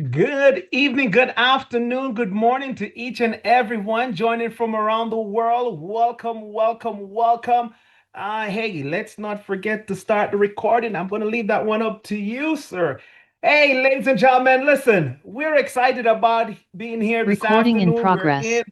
Good evening, good afternoon, good morning to each and everyone joining from around the world. Welcome, welcome, welcome. Hey, let's not forget to start the recording. I'm going to leave that one up to you, sir. Hey, ladies and gentlemen, listen, we're excited about being here this Recording in afternoon. progress.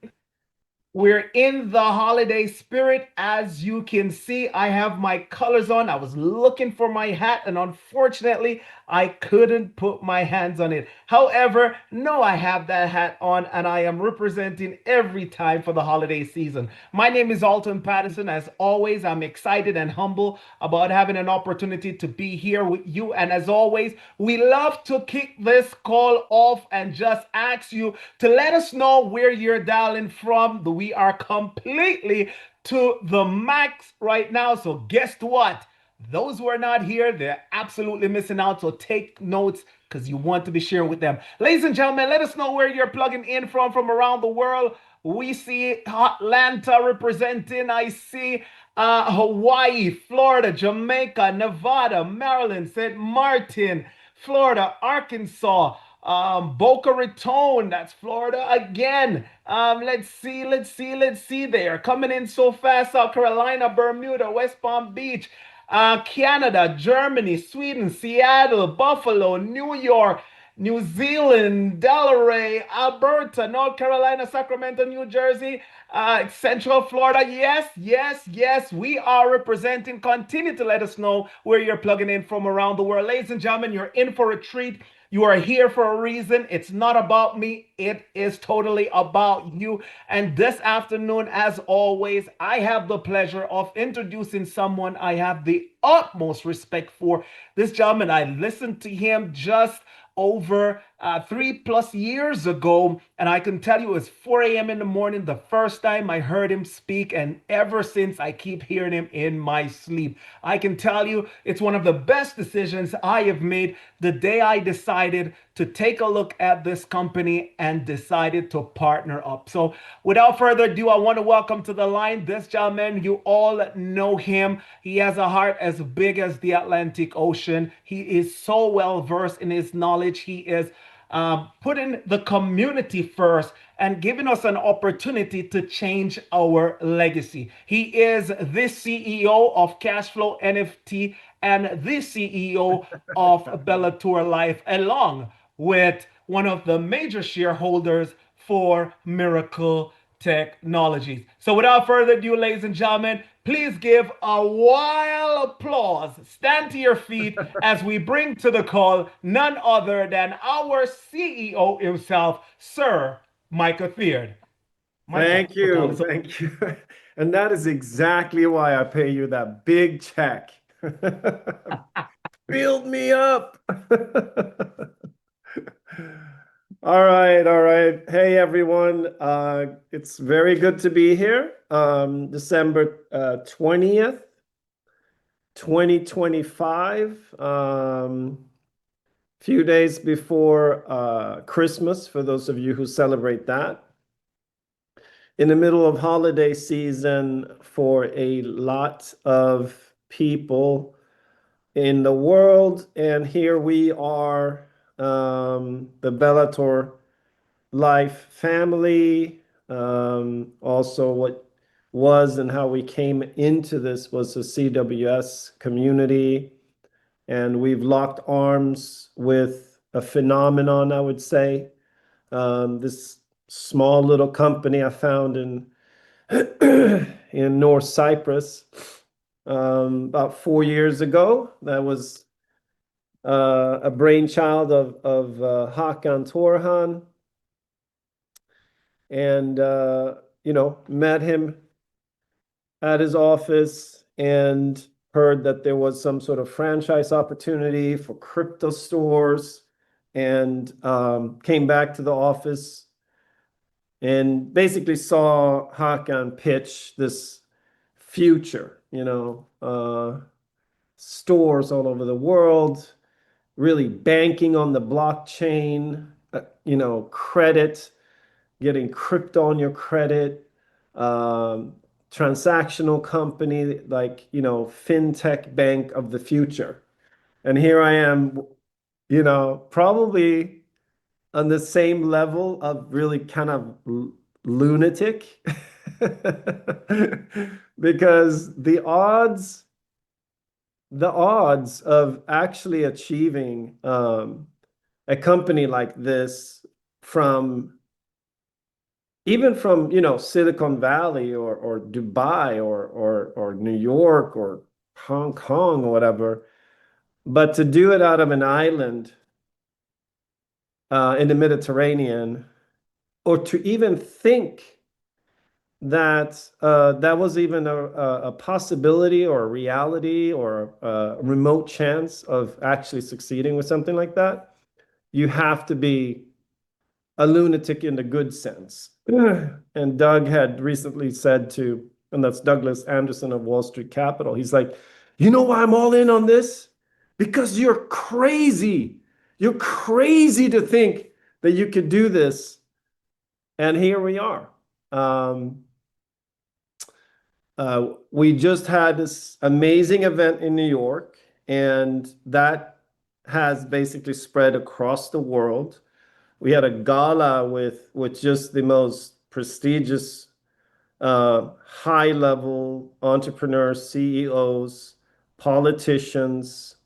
We're in the holiday spirit. As you can see, I have my colors on. I was looking for my hat, and unfortunately, I couldn't put my hands on it. However, no, I have that hat on, and I am representing every time for the holiday season. My name is Alton Patterson. As always, I'm excited and humble about having an opportunity to be here with you. And as always, we love to kick this call off and just ask you to let us know where you're dialing from. We are completely to the max right now. So guess what? Those who are not here, they're absolutely missing out. So take notes because you want to be sharing with them. Ladies and gentlemen, let us know where you're plugging in from around the world. We see Atlanta representing. I see Hawaii, Florida, Jamaica, Nevada, Maryland, St. Martin, Florida, Arkansas, Boca Raton, that's Florida again. Let's see. They are coming in so fast. South Carolina, Bermuda, West Palm Beach, Canada, Germany, Sweden, Seattle, Buffalo, New York, New Zealand, Delaware, Alberta, North Carolina, Sacramento, New Jersey, Central Florida. Yes, yes, yes, we are representing. Continue to let us know where you're plugging in from around the world. Ladies and gentlemen, you're in for a treat. You are here for a reason. It's not about me, it is totally about you. And this afternoon, as always, I have the pleasure of introducing someone I have the utmost respect for. This gentleman, I listened to him just over 3+ years ago, and I can tell you it was 4 a.m. in the morning the first time I heard him speak, and ever since I keep hearing him in my sleep. I can tell you it's one of the best decisions I have made the day I decided to take a look at this company and decided to partner up. So without further ado, I want to welcome to the line this gentleman. You all know him. He has a heart as big as the Atlantic Ocean. He is so well versed in his knowledge. He is putting the community first and giving us an opportunity to change our legacy. He is the CEO of Cashflow NFT and the CEO of Bellator Life, along with one of the major shareholders for Miracle Technologies. So without further ado, ladies and gentlemen, please give a wild applause. Stand to your feet as we bring to the call none other than our CEO himself, Sir Michael Feard. Michael, Thank the call is you. over. Thank you. And that is exactly why I pay you that big check. Build me up. All right, all right. Hey, everyone. It's very good to be here. December 20th, 2025. Few days before Christmas, for those of you who celebrate that. In the middle of holiday season for a lot of people in the world. And here we are, the Bellator Life family. Also, what was and how we came into this was the CWS community. And we've locked arms with a phenomenon, I would say. This small little company I found in in North Cyprus about 4 years ago. That was a brainchild of Hakan Torhan, and met him at his office and heard that there was some sort of franchise opportunity for crypto stores, and came back to the office and basically saw Hakan pitch this future, stores all over the world, really banking on the blockchain, credit, getting crypto on your credit, um, transactional company, like, fintech bank of the future. And here I am, probably on the same level of really kind of lunatic because the odds of actually achieving a company like this from even from Silicon Valley or Dubai or New York or Hong Kong or whatever, but to do it out of an island in the Mediterranean, or to even think that that was even a possibility or a reality or a remote chance of actually succeeding with something like that, you have to be a lunatic in the good sense. And Doug had recently said to, and that's Douglas Anderson of Wall Street Capital, he's like, you know why I'm all in on this? Because you're crazy. You're crazy to think that you could do this. And here we are. Um, we just had this amazing event in New York, and that has basically spread across the world. We had a gala with just the most prestigious high level entrepreneurs, CEOs, politicians,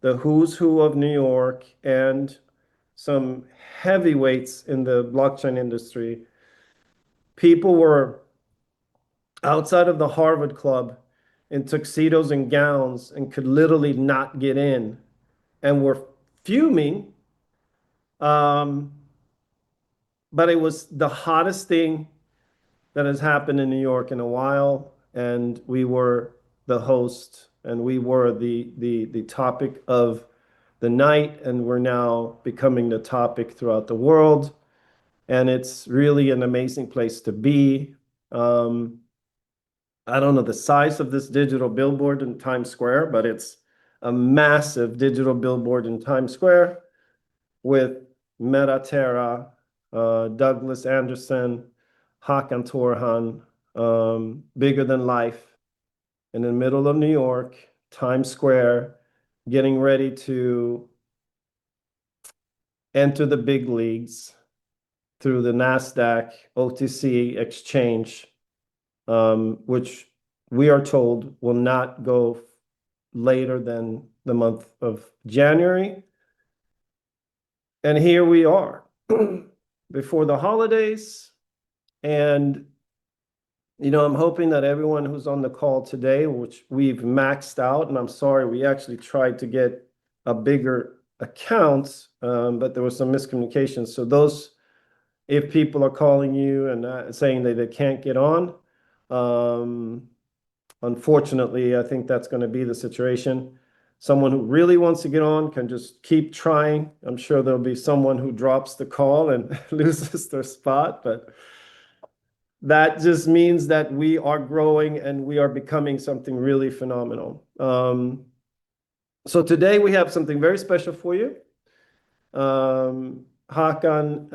the who's who of New York, and some heavyweights in the blockchain industry. People were outside of the Harvard Club in tuxedos and gowns and could literally not get in and were fuming. Um, but it was the hottest thing that has happened in New York in a while, and we were the host, and we were the topic of the night, and we're now becoming the topic throughout the world, and it's really an amazing place to be. Um, I don't know the size of this digital billboard in Times Square, but it's a massive digital billboard in Times Square with Meta Douglas Anderson, Hakan Torhan, bigger than life in the middle of New York, Times Square, getting ready to enter the big leagues through the NASDAQ OTC exchange, which we are told will not go later than the month of January. And here we are before the holidays. And, I'm hoping that everyone who's on the call today, which we've maxed out, and I'm sorry, we actually tried to get a bigger account, but there was some miscommunication. So if people are calling you and saying that they can't get on, um, unfortunately, I think that's going to be the situation. Someone who really wants to get on can just keep trying. I'm sure there'll be someone who drops the call and loses their spot, but that just means that we are growing and we are becoming something really phenomenal. So today we have something very special for you. Hakan,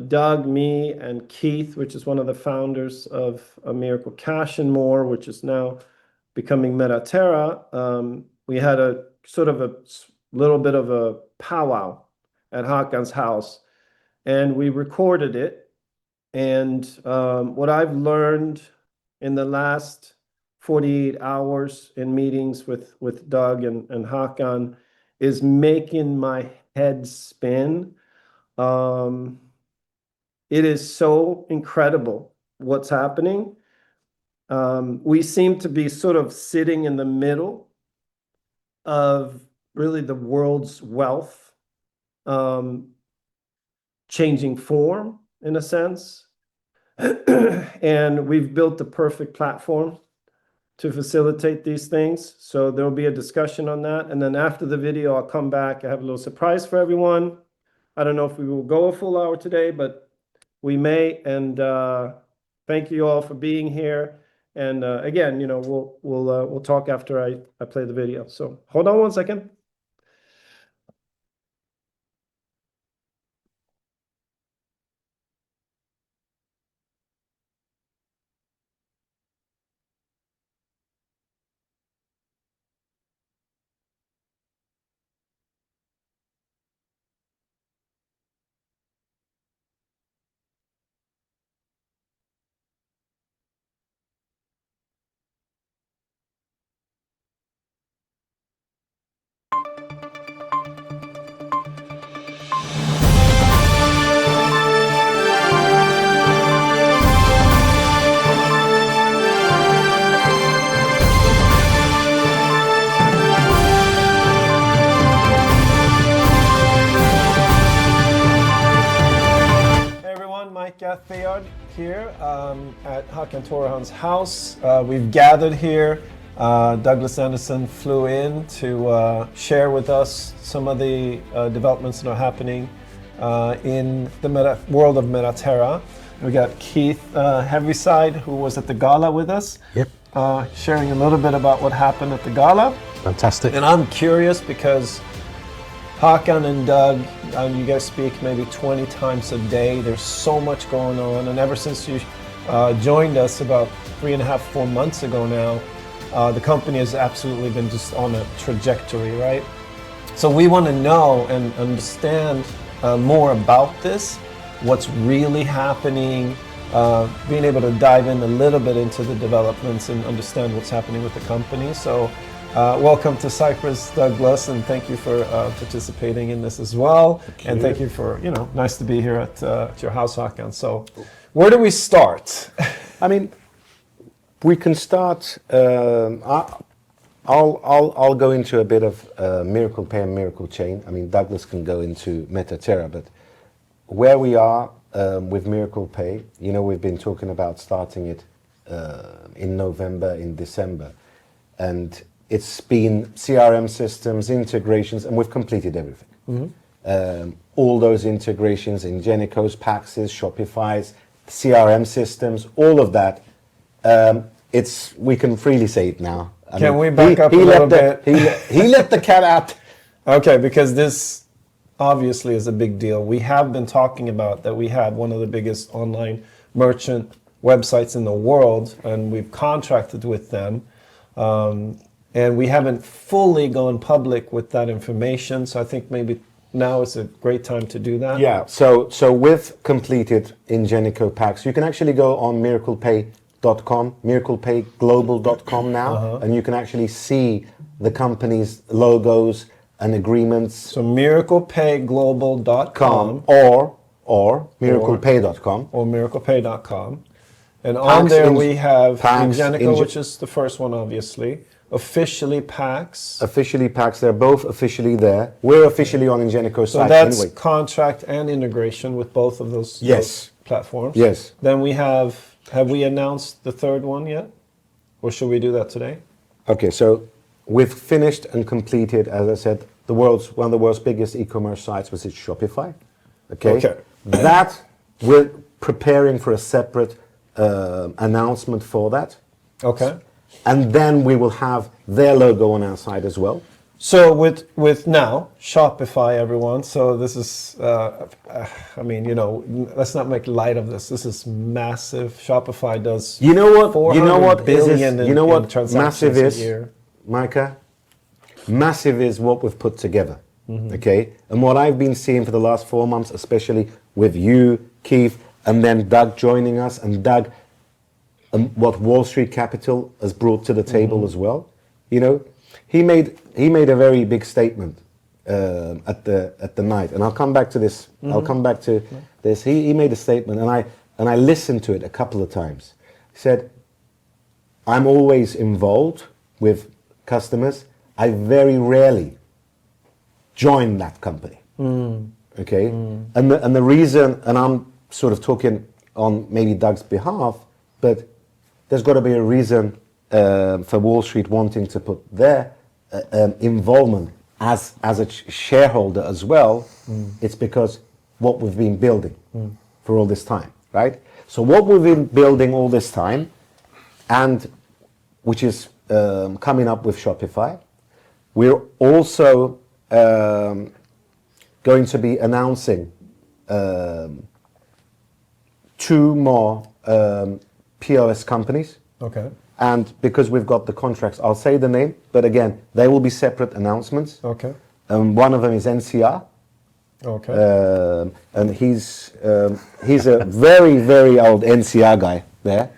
Doug, me, and Keith, which is one of the founders of A Miracle Cash and More, which is now becoming Metaterra. We had a sort of a little bit of a powwow at Hakan's house, and we recorded it. And what I've learned in the last 48 hours in meetings with Doug and Hakan is making my head spin. It is so incredible what's happening. We seem to be sort of sitting in the middle of really the world's wealth um, changing form in a sense. And we've built the perfect platform to facilitate these things. So there'll be a discussion on that. And then after the video, I'll come back. I have a little surprise for everyone. I don't know if we will go a full hour today, but we may. And thank you all for being here. And again, we'll talk after I play the video. So hold on one second. Micah Theod here at Hakan Torhan's house. We've gathered here. Douglas Anderson flew in to share with us some of the developments that are happening in the world of Metaterra. We got Keith Heaviside, who was at the gala with us. Yep. Sharing a little bit about what happened at the gala. Fantastic. And I'm curious because Hakan and Doug, you guys speak maybe 20 times a day. There's so much going on. And ever since you joined us about 3.5, 4 months ago now, the company has absolutely been just on a trajectory, right? So we want to know and understand more about this, what's really happening, being able to dive in a little bit into the developments and understand what's happening with the company. So welcome to Cyprus, Douglas, and thank you for participating in this as well. And thank you for, nice to be here at your house, Hakan. So where do we start? I mean, we can start. I'll go into a bit of Miracle Pay and Miracle Chain. I mean, Douglas can go into Metaterra, but where we are with Miracle Pay, we've been talking about starting it in November, in December, and it's been CRM systems, integrations, and we've completed everything. Mm-hmm. All those integrations, Ingenicos, PAXes, Shopify's, CRM systems, all of that. We can freely say it now. Can we back up a little bit? He let the cat out. Okay, because this obviously is a big deal. We have been talking about that we had one of the biggest online merchant websites in the world, and we've contracted with them. And we haven't fully gone public with that information, so I think maybe now is a great time to do that. Yeah, so we've completed Ingenico PAX. You can actually go on miraclepay.com, miraclepayglobal.com now, and you can actually see the company's logos and agreements. So miraclepayglobal.com or miraclepay.com. Or miraclepay.com. And PAX, on there we have PAX, Ingenico, which is the first one, obviously. Officially PAX. Officially PAX, they're both officially there. We're officially on Ingenico's so site that's anyway. Contract and integration with both of those, Yes. those platforms. Yes. Then we have we announced the third one yet? Or should we do that today? Okay, so we've finished and completed, as I said, one of the world's biggest e-commerce sites, which is Shopify. Okay. That, we're preparing for a separate announcement for that. Okay. And then we will have their logo on our side as well. So with now Shopify, everyone. So this is, let's not make light of this. This is massive. Shopify does. You know what? Massive is, Micah. Massive is what we've put together. Mm-hmm. Okay, and what I've been seeing for the last 4 months, especially with you, Keith, and then Doug joining us, and Doug. What Wall Street Capital has brought to the table as well, he made a very big statement at the night, and I'll come back to this. Mm-hmm. I'll come back to this. He made a statement, and I listened to it a couple of times. He said, "I'm always involved with customers. I very rarely join that company." Mm. Okay, and the reason, and I'm sort of talking on maybe Doug's behalf, but there's got to be a reason for Wall Street wanting to put their involvement as a shareholder as well. Mm. It's because what we've been building for all this time, right? So what we've been building all this time, and which is coming up with Shopify, we're also going to be announcing 2 more POS companies. Okay. And because we've got the contracts, I'll say the name, but again, they will be separate announcements. Okay. One of them is NCR. Okay. And he's a very, very old NCR guy there.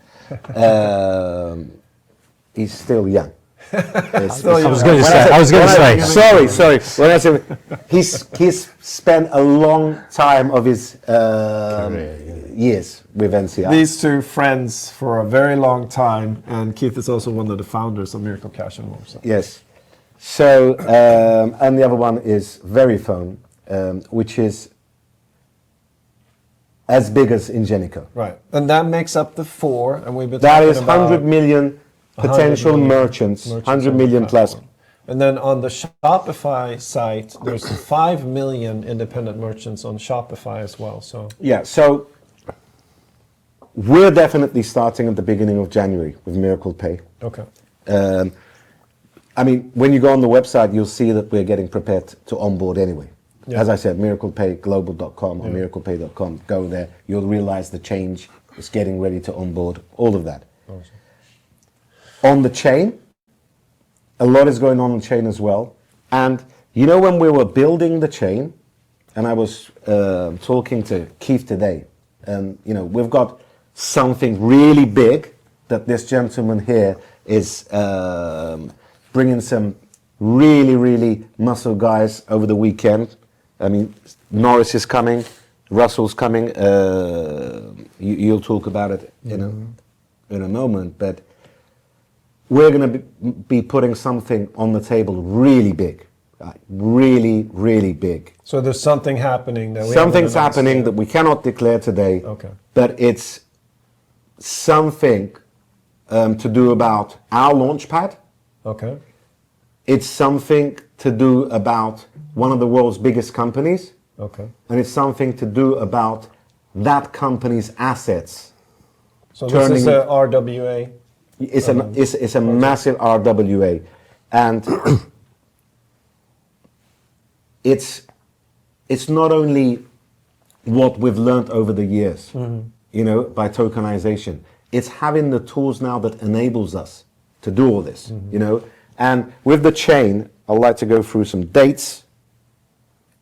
He's still young. I was going to say. Sorry. When I say he's spent a long time of his years with NCR. These two friends for a very long time, and Keith is also one of the founders of Miracle Cash and More. So. Yes. So, and the other one is Verifone, which is as big as Ingenico. Right. And that makes up the 4, and we've been That talking is about 100 million potential 100 million merchants, merchants 100 on the million plus. platform. And then on the Shopify site, there's 5 million independent merchants on Shopify as well. So Yeah, so we're definitely starting at the beginning of January with Miracle Pay. okay. I mean, when you go on the website, you'll see that we're getting prepared to onboard anyway. Yeah. As I said, miraclepayglobal.com or miraclepay.com. Go there. You'll realize the change is getting ready to onboard, all of that. Awesome. On the chain, a lot is going on chain as well. And you know, when we were building the chain, and I was talking to Keith today, and you know, we've got something really big that this gentleman here is bringing some really, really muscle guys over the weekend. I mean, Norris is coming, Russell's coming. You'll talk about it in a moment, but we're going to be putting something on the table really big, really, really big. So there's something happening that Something's happening that we cannot declare today, Okay. but it's something to do about our launchpad. Okay. It's something to do about one of the world's biggest companies, Okay. and it's something to do about that company's assets. So this is Turning- a RWA. It's a massive RWA, and it's not only what we've learned over the years, you know, by tokenization. It's having the tools now that enables us to do all this, you know. And with the chain, I'd like to go through some dates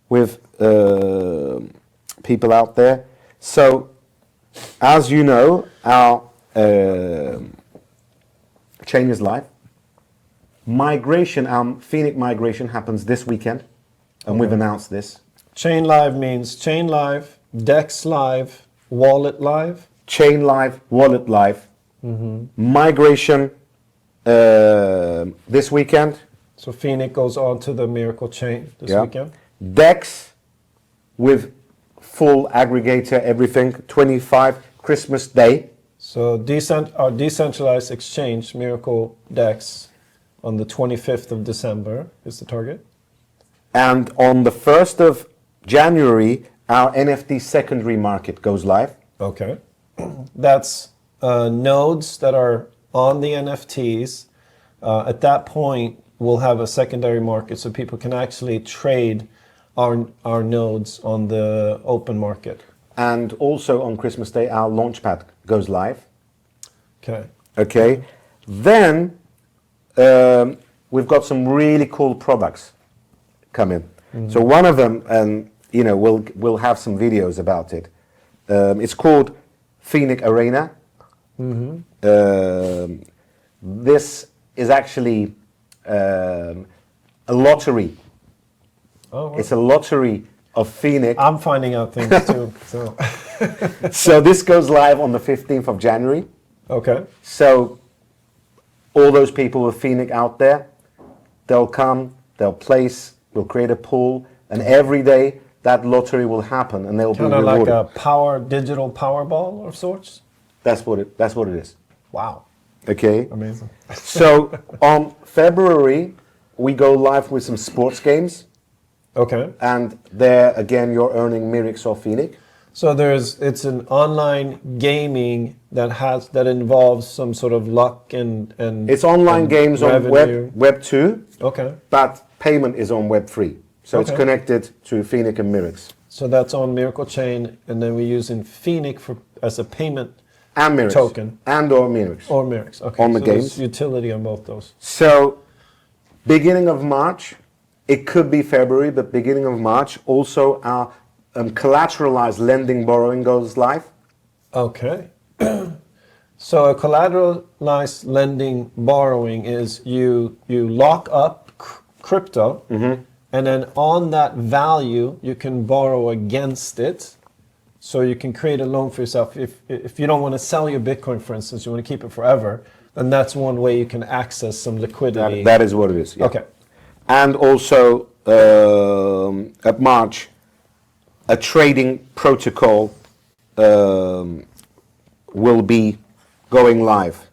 with people out there. So, as you know, our chain is live. Migration, our Phoenix migration happens this weekend, and we've announced this. Chain live means chain live, DEX live, wallet live. Chain live, wallet live. Migration this weekend. So Phoenix goes on to the Miracle chain this weekend. DEX with full aggregator, everything. 25 Christmas Day. So our decentralized exchange, Miracle DEX, on the 25th of December is the target. And on the 1st of January, our NFT secondary market goes live. Okay. That's nodes that are on the NFTs. At that point, we'll have a secondary market so people can actually trade our nodes on the open market. And also on Christmas Day, our launchpad goes live. Okay. Okay. Then we've got some really cool products coming. So one of them, and you know, we'll have some videos about it. It's called Phoenix Arena. This is actually a lottery. Oh, wow. It's a lottery of Phoenix. I'm finding out things too. So So this goes live on the 15th of January. okay. So all those people with Phoenix out there, they'll come, they'll place, we'll create a pool, and every day that lottery will happen, and they'll be Kind of rewarded. like a digital Powerball of sorts. That's what it is. Wow. Okay. Amazing. So on February we go live with some sports games, Okay. and there again you're earning Mirix or Phoenix. So it's an online gaming that involves some sort of luck and It's online and games revenue. on Web 2, Okay. but payment is on Web 3. So it's Okay. connected to Phoenix and Mirix. So that's on Miracle Chain, and then we're using Phoenix as a payment And Mirix. Token. And or Mirix. or Mirix. Okay. On the so there's games. utility on both those. So, beginning of March, it could be February, but beginning of March, also our collateralized lending borrowing goes live. Okay. So a collateralized lending borrowing is you lock up crypto, and then on that value you can borrow against it. So you can create a loan for yourself. If you don't want to sell your Bitcoin, for instance, you want to keep it forever, then that's one way you can access some liquidity. That is what it is. Yeah. Okay. And also at March, a trading protocol will be going live,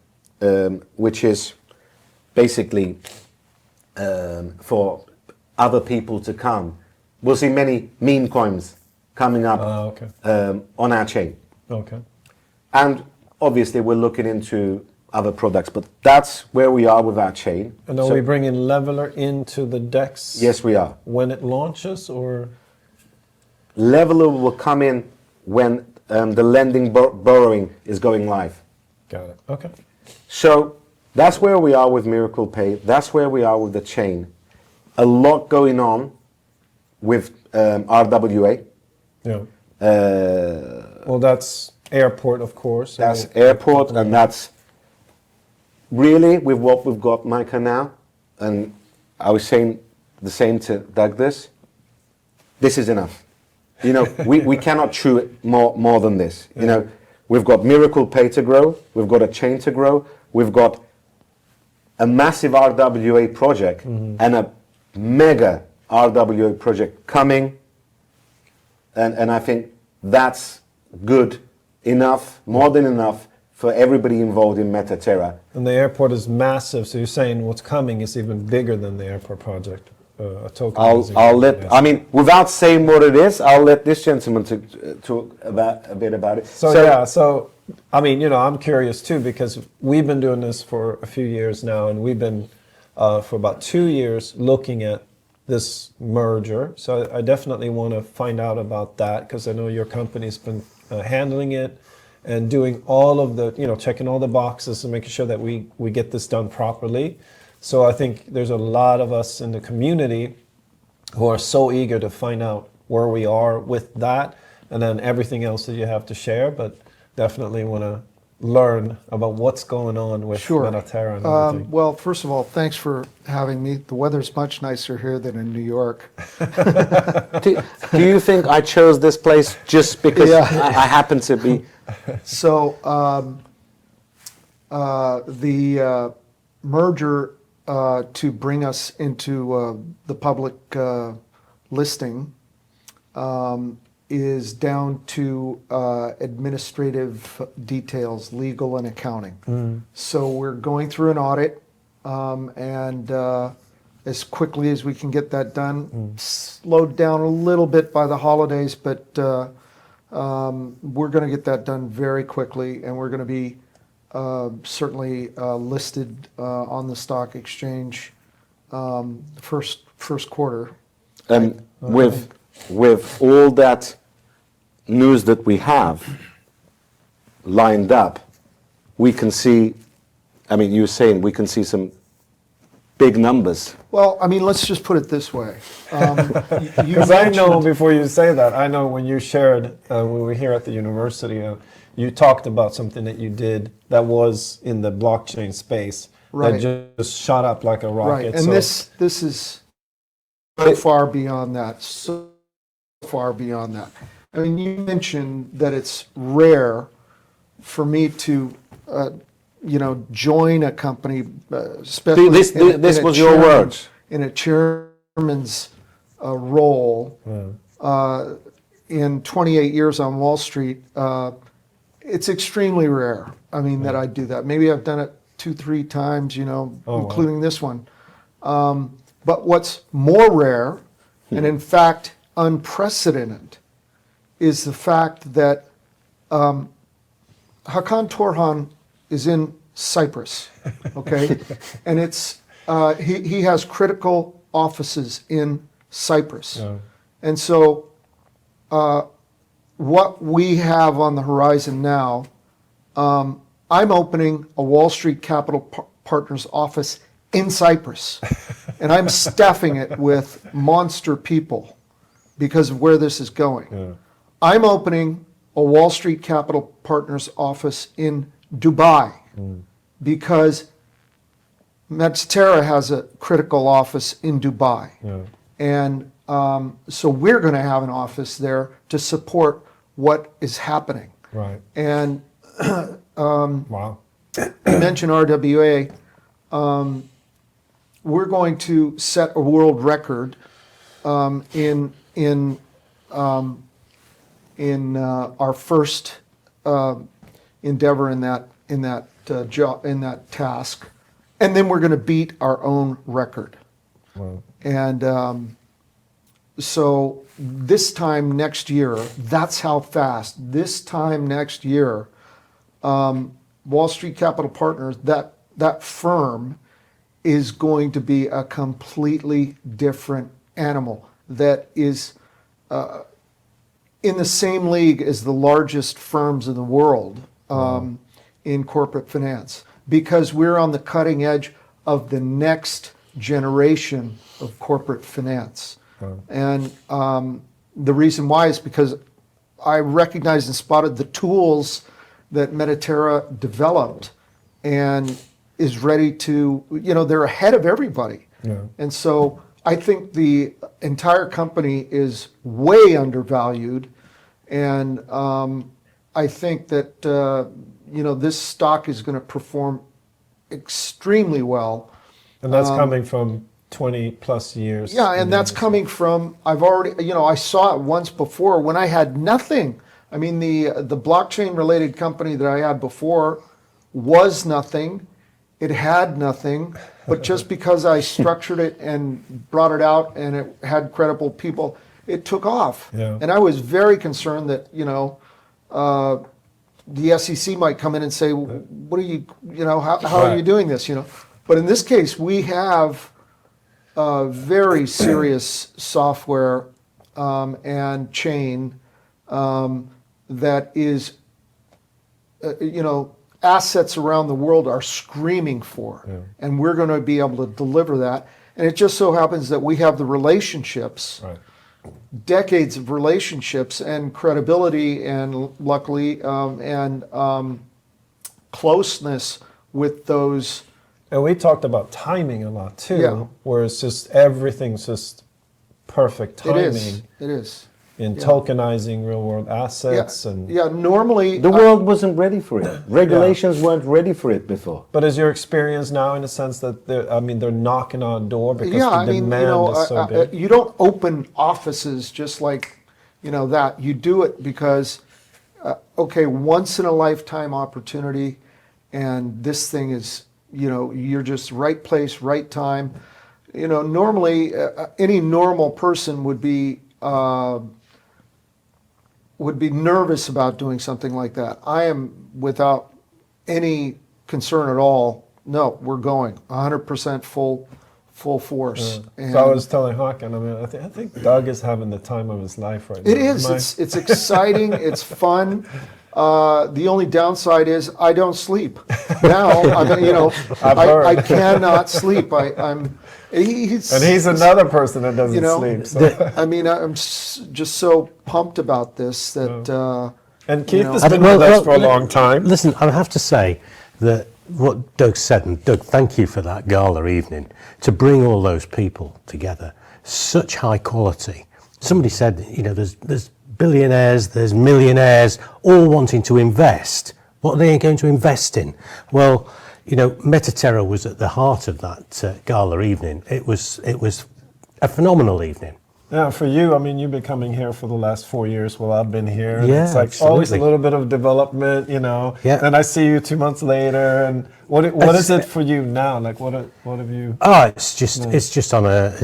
which is basically for other people to come. We'll see many meme coins coming up Okay. on our chain. Okay. And obviously we're looking into other products, but that's where we are with our chain. And are So- we bringing Leveler into the DEX? Yes, we are. When it launches, or? Leveler will come in when the lending borrowing is going live. Got it. Okay. So that's where we are with Miracle Pay. That's where we are with the chain. A lot going on with RWA. Yeah. Well, that's airport, of course. That's airport, and that's really with what we've got, Micah, now. And I was saying the same to Douglas. This is enough. You know, we cannot chew it more than this. You know, we've got Miracle Pay to grow. We've got a chain to grow. We've got a massive RWA project and a mega RWA project coming. And I think that's good enough, more than enough, for everybody involved in MetaTerra. And the airport is massive, so you're saying what's coming is even bigger than the airport project. A token. I'll let. I mean, without saying what it is, I'll let this gentleman talk about a bit about it. So I mean, you know, I'm curious too, because we've been doing this for a few years now, and we've been for about 2 years looking at this merger. So I definitely want to find out about that, because I know your company's been handling it and doing all of the, you know, checking all the boxes and making sure that we get this done properly. So I think there's a lot of us in the community who are so eager to find out where we are with that, and then everything else that you have to share, but definitely want to learn about what's going on with Sure. MetaTerra and everything. Well, first of all, thanks for having me. The weather's much nicer here than in New York. do you think I chose this place just because Yeah. I happen to be? So the merger to bring us into the public listing is down to administrative details, legal and accounting. So we're going through an audit, and as quickly as we can get that done, slowed down a little bit by the holidays, but we're going to get that done very quickly, and we're going to be certainly listed on the stock exchange first quarter. And with all that news that we have lined up, we can see. I mean, you're saying we can see some big numbers. Well, I mean, let's just put it this way. You Because I know, mentioned- before you say that, I know when you shared, when we were here at the university, you talked about something that you did that was in the blockchain space Right. that just shot up like a rocket. Right, and So- this is so far beyond that, so far beyond that. I mean, you mentioned that it's rare for me to, join a company, especially This in a was your chairman- words. in a chairman's role. In 28 years on Wall Street, it's extremely rare. I mean, that I do that. Maybe I've done it 2-3 times, wow. including this one. But what's more rare, and in fact unprecedented, is the fact that Hakan Torhan is in Cyprus, okay? And it's he has critical offices in Cyprus. And so what we have on the horizon now, I'm opening a Wall Street Capital Partners office in Cyprus. And I'm staffing it with monster people because of where this is going. I'm opening a Wall Street Capital Partners office in Dubai because MetaTerra has a critical office in Dubai. And so we're going to have an office there to support what is happening. Right. And Wow. you mentioned RWA. We're going to set a world record in in our first endeavor in that task, and then we're going to beat our own record. Wow. And so this time next year, that's how fast. This time next year, Wall Street Capital Partners, that firm is going to be a completely different animal that is in the same league as the largest firms in the world in corporate finance, because we're on the cutting edge of the next generation of corporate finance. And the reason why is because I recognized and spotted the tools that Mediterra developed and is ready to, they're ahead of everybody. Yeah. And so I think the entire company is way undervalued. And I think that, this stock is going to perform extremely well. And that's coming from 20 plus years. Yeah, and that's coming from, I've already, I saw it once before when I had nothing. I mean, the blockchain related company that I had before was nothing. It had nothing, but just because I structured it and brought it out and it had credible people, it took off. Yeah. And I was very concerned that, the SEC might come in and say, what are you, how are you doing this, But in this case, we have very serious software and chain that is, assets around the world are screaming for. Yeah. And we're going to be able to deliver that. And it just so happens that we have the relationships, Right. decades of relationships and credibility and luckily closeness with those. And we talked about timing a lot too, Yeah. where it's just everything's just perfect It timing is. in yeah. tokenizing real world assets and Normally The world wasn't ready for it. Regulations weren't ready for it before. But is your experience now in the sense that they're knocking on a door because the demand is so big? you don't open offices just like, that. You do it because, once in a lifetime opportunity, and this thing is, you're just right place, right time. Normally, any normal person would be nervous about doing something like that. I am without any concern at all. No, we're going 100% full force. And So I was telling Hakan, I think Doug is having the time of his life right now. it is. It's exciting. It's fun. The only downside is I don't sleep. Now, I cannot sleep. He's another person that doesn't sleep. So. I'm just so pumped about this that. And Keith has I been don't- with us for a long time. Listen, I have to say that what Doug said, and Doug, thank you for that gala evening, to bring all those people together, such high quality. Somebody said, there's billionaires, there's millionaires, all wanting to invest. What are they going to invest in? Well, Mediterra was at the heart of that gala evening. It was a phenomenal evening. Yeah, for you, you've been coming here for the last 4 years while I've been here. And Yeah, it's like always a absolutely. little bit of development, Yeah. Then I see you 2 months later, and what is it for you now? Like, what have you? Oh, it's just on a.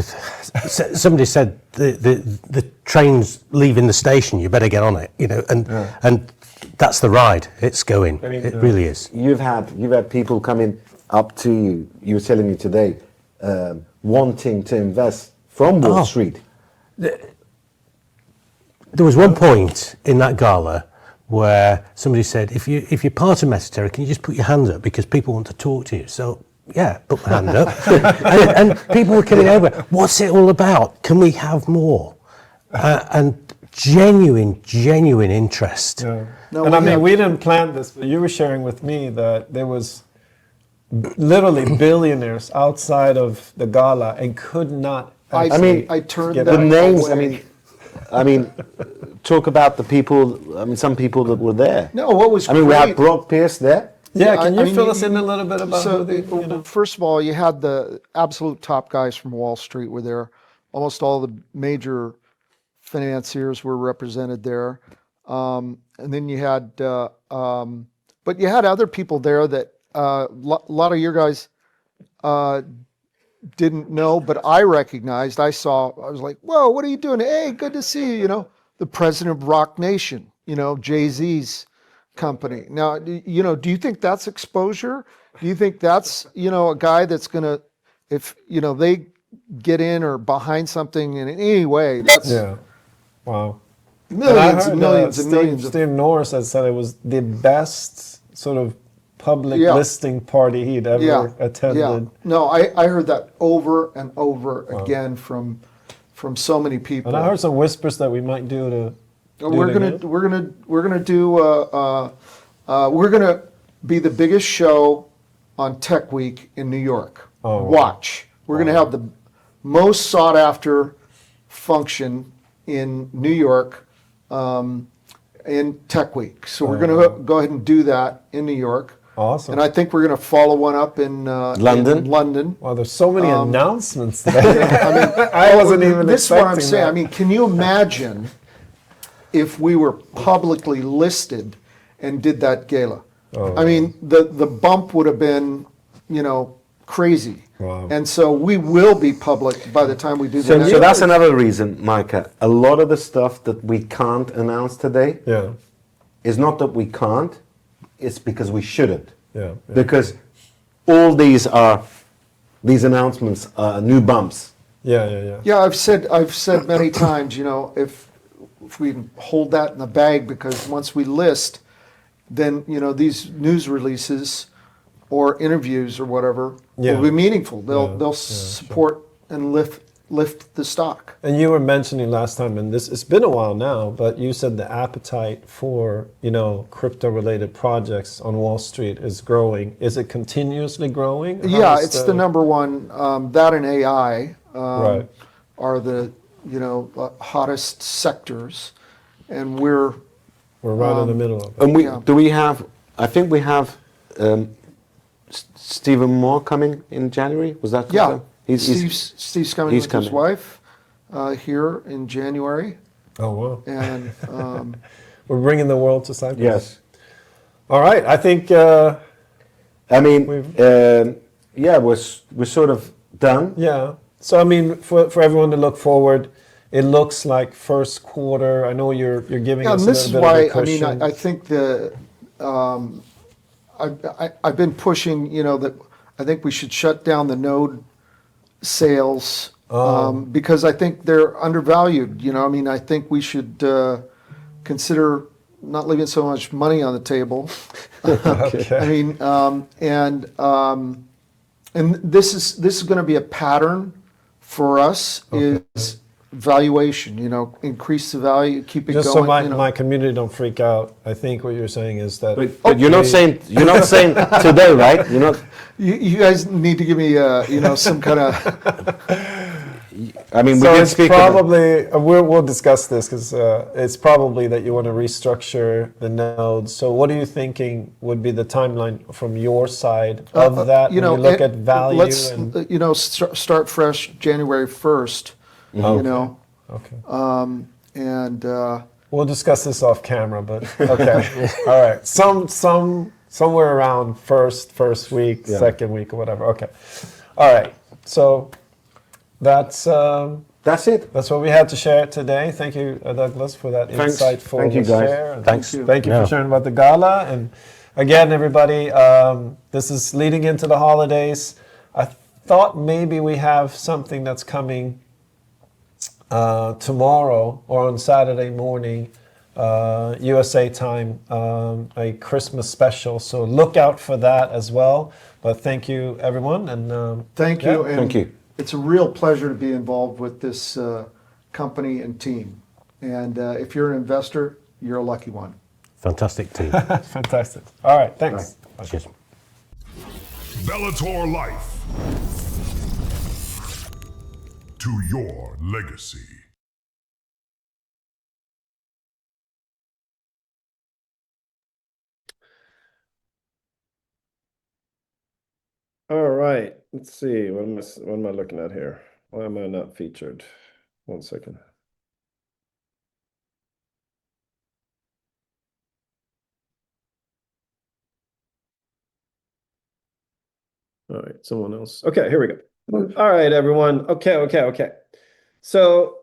Somebody said the train's leaving the station. You better get on it, and that's the ride. It's going. It really is. You've had people coming up to you. You were telling me today, wanting to invest from Wall Street. There was one point in that gala where somebody said, if you're part of Mediterra, can you just put your hand up because people want to talk to you? So yeah, put my hand up, and people were coming over. What's it all about? Can we have more? And genuine interest. Yeah. No, and we didn't plan this, but you were sharing with me that there was literally billionaires outside of the gala and could not. I turned get that The names, away. talk about the people, some people that were there. No, what was we great- had Brock Pierce there. Yeah, Yeah, can I you mean, fill us in a little bit about So, who the, first of all, you had the absolute top guys from Wall Street were there. Almost all the major financiers were represented there. And then you had, but you had other people there that a lot of your guys didn't know, but I recognized. I was like, whoa, what are you doing? Hey, good to see you. The president of Rock Nation, Jay-Z's company. Now, do you think that's exposure? Do you think that's, a guy that's going to, if, they get in or behind something in any way, that's Yeah. Wow. millions and millions and millions of, Steve Norris had said it was the best sort of public Yeah. listing party he'd ever yeah. attended. No, I heard that over and over again from so many people. And I heard some whispers that we might do to. We're gonna be the biggest show on Tech Week in New York. Oh. Watch. We're gonna have the most sought after function in New York in Tech Week. So we're gonna go ahead and do that in New York. Awesome. And I think we're gonna follow one up in London? In London. Wow, there's so many announcements today. I mean, I wasn't even this is what I'm expecting saying. that. I mean, can you imagine if we were publicly listed and did that gala? Oh. I mean, the bump would have been, crazy. Wow. And so we will be public by the time we do the So, next. so that's another reason, Micah. A lot of the stuff that we can't announce today Yeah. is not that we can't, it's because we shouldn't. Yeah. Because all these announcements are new bumps. Yeah. Yeah, I've said many times, if we hold that in the bag, because once we list, then these news releases or interviews or whatever Yeah. will be meaningful. They'll Yeah, support and lift the stock. And you were mentioning last time, and it's been a while now, but you said the appetite for, crypto-related projects on Wall Street is growing. Is it continuously growing? Yeah, it's the number one. That and AI Right. are the hottest sectors, and we're We're right in the middle of it. And Yeah. I think we have Stephen Moore coming in January. Was that? yeah. He's Steve's coming he's with his coming. wife here in January, Oh, wow. and We're bringing the world to Cyprus. Yes. All right. I think, I mean, We've- we're sort of done. yeah. So, I mean, for everyone to look forward, it looks like first quarter. I know you're giving yeah, us and a this is little bit why of a cushion. I think I've been pushing that I think we should shut down the node sales because I think they're undervalued. I think we should consider not leaving so much money on the table. Okay. I mean, and this is going to be a pattern for us is valuation. Increase the value, keep it Just going. so my community don't freak out, I think what you're saying is that. But you're not saying today, right? You're not. You guys need to give me some kind of. I mean, we So did it's speak about- probably we'll discuss this because it's probably that you want to restructure the nodes. So what are you thinking would be the timeline from your side of that? When you look at value Let's and start fresh January 1st. okay. And We'll discuss this off camera, but okay. All right. Somewhere around first week, second week, or whatever. Okay. All right. So that's it. that's what we had to share today. Thank you, Douglas, for that Thanks. insightful Thank you, guys. share. And Thanks. Thank you for sharing about the gala. And again, everybody, this is leading into the holidays. I thought maybe we have something that's coming tomorrow or on Saturday morning, USA time, a Christmas special. So look out for that as well. But thank you, everyone, and thank you. Yeah. And Thank you. It's a real pleasure to be involved with this company and team. And if you're an investor, you're a lucky one. Fantastic team. fantastic. All right, thanks. Cheers. Bellator Life. To your legacy. All right, let's see. What am I looking at here? Why am I not featured? One second. All right, someone else. Okay, here we go. All right, everyone. Okay. So,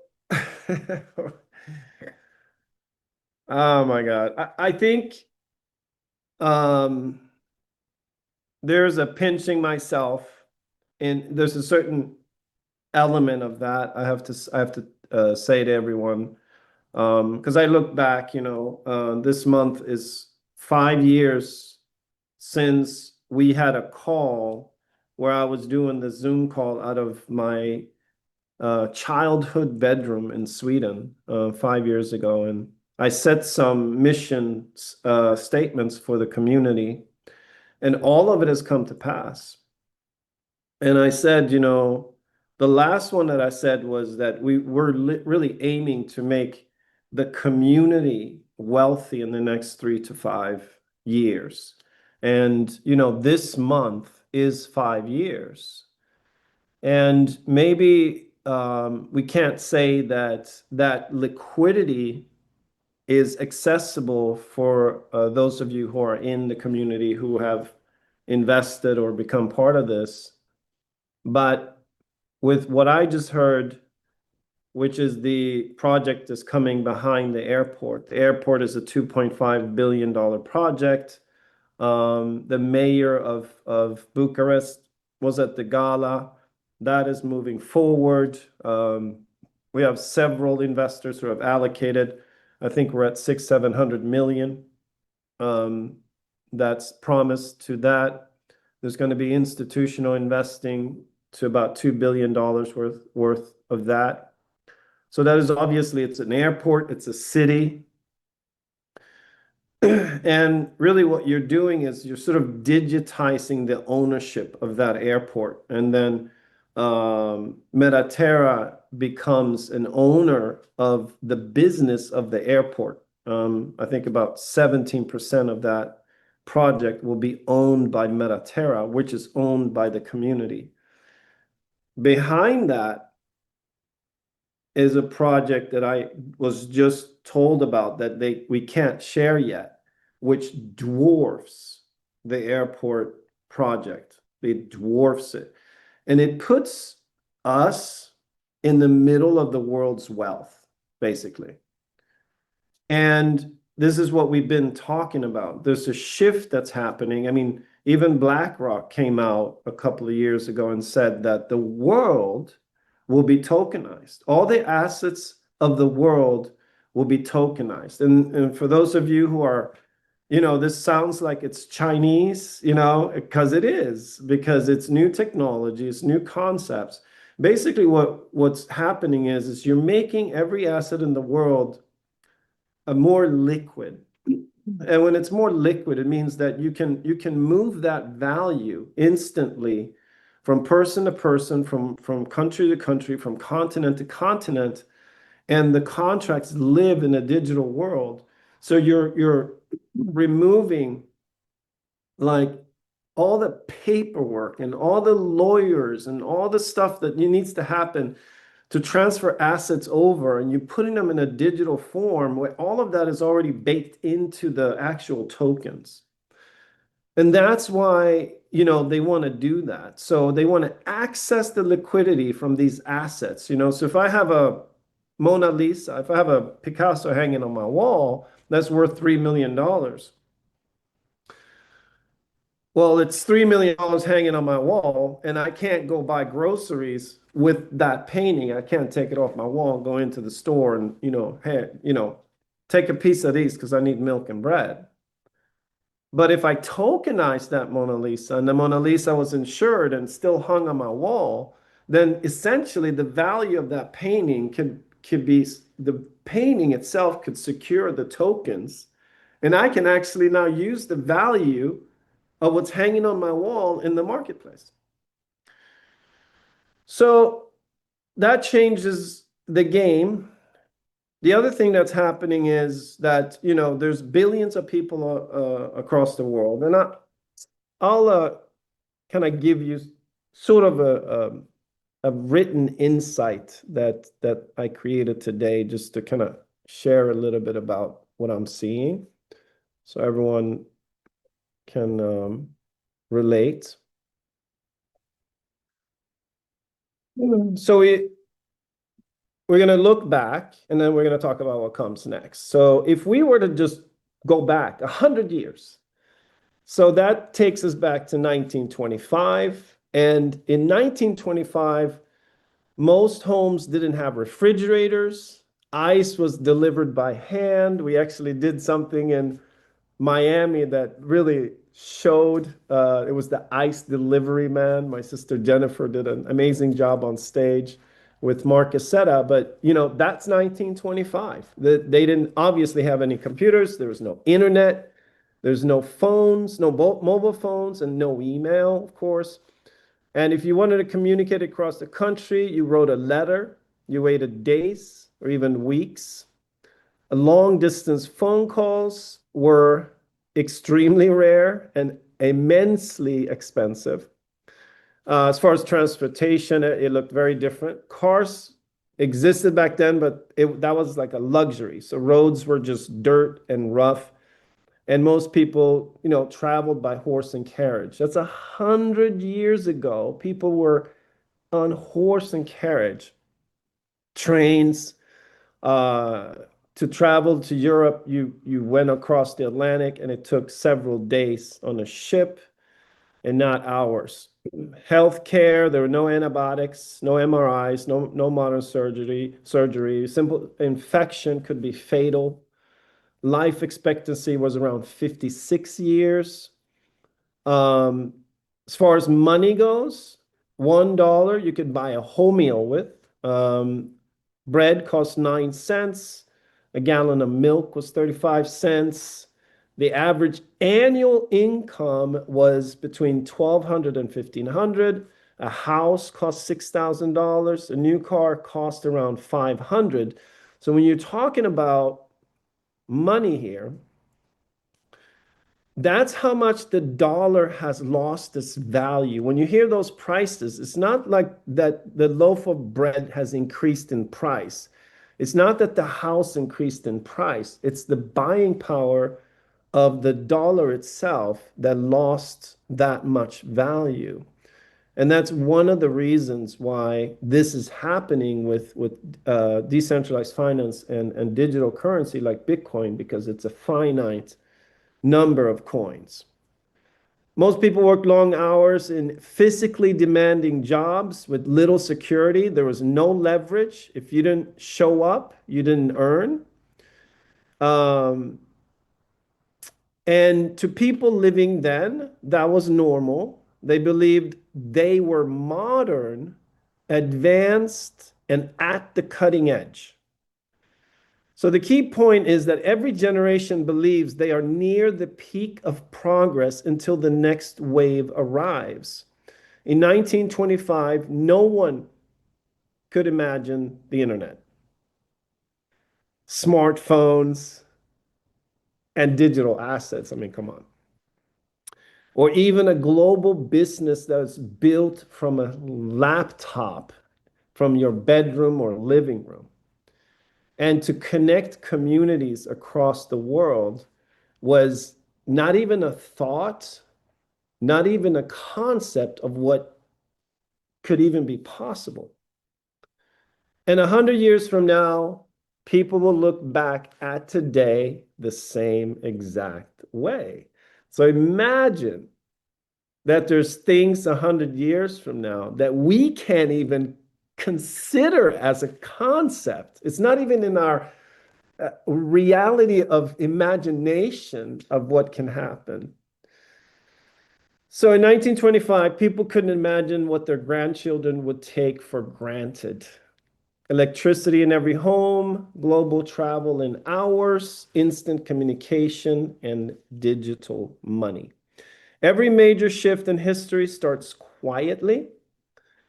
oh my God. I think there's a pinching myself, and there's a certain element of that I have to say to everyone. Because I look back, this month is 5 years since we had a call where I was doing the Zoom call out of my childhood bedroom in Sweden 5 years ago. And I set some mission statements for the community, and all of it has come to pass. And I said, the last one that I said was that we're really aiming to make the community wealthy in the next 3 to 5 years. And, this month is 5 years. And maybe we can't say that liquidity is accessible for those of you who are in the community who have invested or become part of this. But with what I just heard, which is the project is coming behind the airport. The airport is a $2.5 billion project. The mayor of Bucharest was at the gala. That is moving forward. We have several investors who have allocated. I think we're at 600-700 million. That's promised to that. There's going to be institutional investing to about $2 billion worth of that. So that is obviously, it's an airport, it's a city. And really what you're doing is you're sort of digitizing the ownership of that airport. And then Metaterra becomes an owner of the business of the airport. I think about 17% of that project will be owned by Metaterra, which is owned by the community. Behind that is a project that I was just told about that we can't share yet, which dwarfs the airport project. It dwarfs it. And it puts us in the middle of the world's wealth, basically. And this is what we've been talking about. There's a shift that's happening. I mean, even BlackRock came out a couple of years ago and said that the world will be tokenized. All the assets of the world will be tokenized. And for those of you who are, this sounds like it's Chinese, because it is, because it's new technology, it's new concepts. Basically, what's happening is you're making every asset in the world a more liquid. And when it's more liquid, it means that you can move that value instantly from person to person, from country to country, from continent to continent, and the contracts live in a digital world. So you're removing like all the paperwork and all the lawyers and all the stuff that needs to happen to transfer assets over, and you're putting them in a digital form where all of that is already baked into the actual tokens. And that's why, they want to do that. So they want to access the liquidity from these assets, So if I have a Mona Lisa, if I have a Picasso hanging on my wall, that's worth $3 million. Well, it's $3 million hanging on my wall, and I can't go buy groceries with that painting. I can't take it off my wall and go into the store and, hey, take a piece of these because I need milk and bread. But if I tokenize that Mona Lisa and the Mona Lisa was insured and still hung on my wall, then essentially the value of that painting could be, the painting itself could secure the tokens. And I can actually now use the value of what's hanging on my wall in the marketplace. So that changes the game. The other thing that's happening is that, there's billions of people across the world. And I'll kind of give you sort of a written insight that I created today just to kind of share a little bit about what I'm seeing so everyone can relate. So we're going to look back, and then we're going to talk about what comes next. So if we were to just go back 100 years, so that takes us back to 1925. And in 1925, most homes didn't have refrigerators. Ice was delivered by hand. We actually did something in Miami that really showed. It was the ice delivery man. My sister Jennifer did an amazing job on stage with Mark Cassetta. But that's 1925. They didn't obviously have any computers. There was no internet. There's no phones, no mobile phones, and no email, of course. And if you wanted to communicate across the country, you wrote a letter. You waited days or even weeks. Long distance phone calls were extremely rare and immensely expensive. As far as transportation, it looked very different. Cars existed back then, but that was like a luxury. So roads were just dirt and rough. And most people, traveled by horse and carriage. That's 100 years ago. People were on horse and carriage. Trains, to travel to Europe, you went across the Atlantic, and it took several days on a ship and not hours. Healthcare, there were no antibiotics, no MRIs, no modern surgery. Simple infection could be fatal. Life expectancy was around 56 years. As far as money goes, $1 you could buy a whole meal with. Bread cost 9 cents. A gallon of milk was 35 cents. The average annual income was between $1,200 and $1,500. A house cost $6,000. A new car cost around $500. So when you're talking about money here, that's how much the dollar has lost its value. When you hear those prices, it's not like that the loaf of bread has increased in price. It's not that the house increased in price. It's the buying power of the dollar itself that lost that much value. And that's one of the reasons why this is happening with decentralized finance and digital currency like Bitcoin, because it's a finite number of coins. Most people worked long hours in physically demanding jobs with little security. There was no leverage. If you didn't show up, you didn't earn. And to people living then, that was normal. They believed they were modern, advanced, and at the cutting edge. So the key point is that every generation believes they are near the peak of progress until the next wave arrives. In 1925, no one could imagine the internet, smartphones, and digital assets. I mean, come on. Or even a global business that's built from a laptop from your bedroom or living room. And to connect communities across the world was not even a thought, not even a concept of what could even be possible. And 100 years from now, people will look back at today the same exact way. So imagine that there's things 100 years from now that we can't even consider as a concept. It's not even in our reality of imagination of what can happen. So in 1925, people couldn't imagine what their grandchildren would take for granted. Electricity in every home, global travel in hours, instant communication, and digital money. Every major shift in history starts quietly,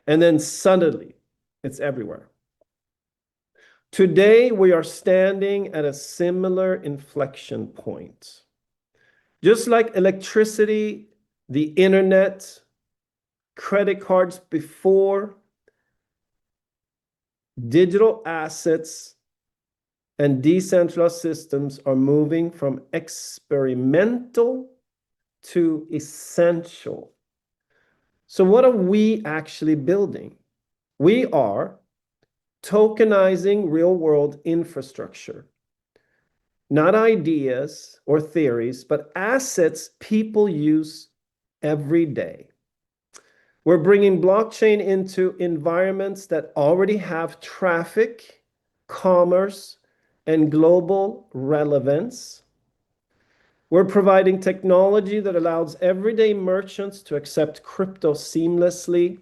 and then suddenly it's everywhere. Today, we are standing at a similar inflection point. Just like electricity, the internet, credit cards before, digital assets and decentralized systems are moving from experimental to essential. So what are we actually building? We are tokenizing real-world infrastructure, not ideas or theories, but assets people use every day. We're bringing blockchain into environments that already have traffic, commerce, and global relevance. We're providing technology that allows everyday merchants to accept crypto seamlessly.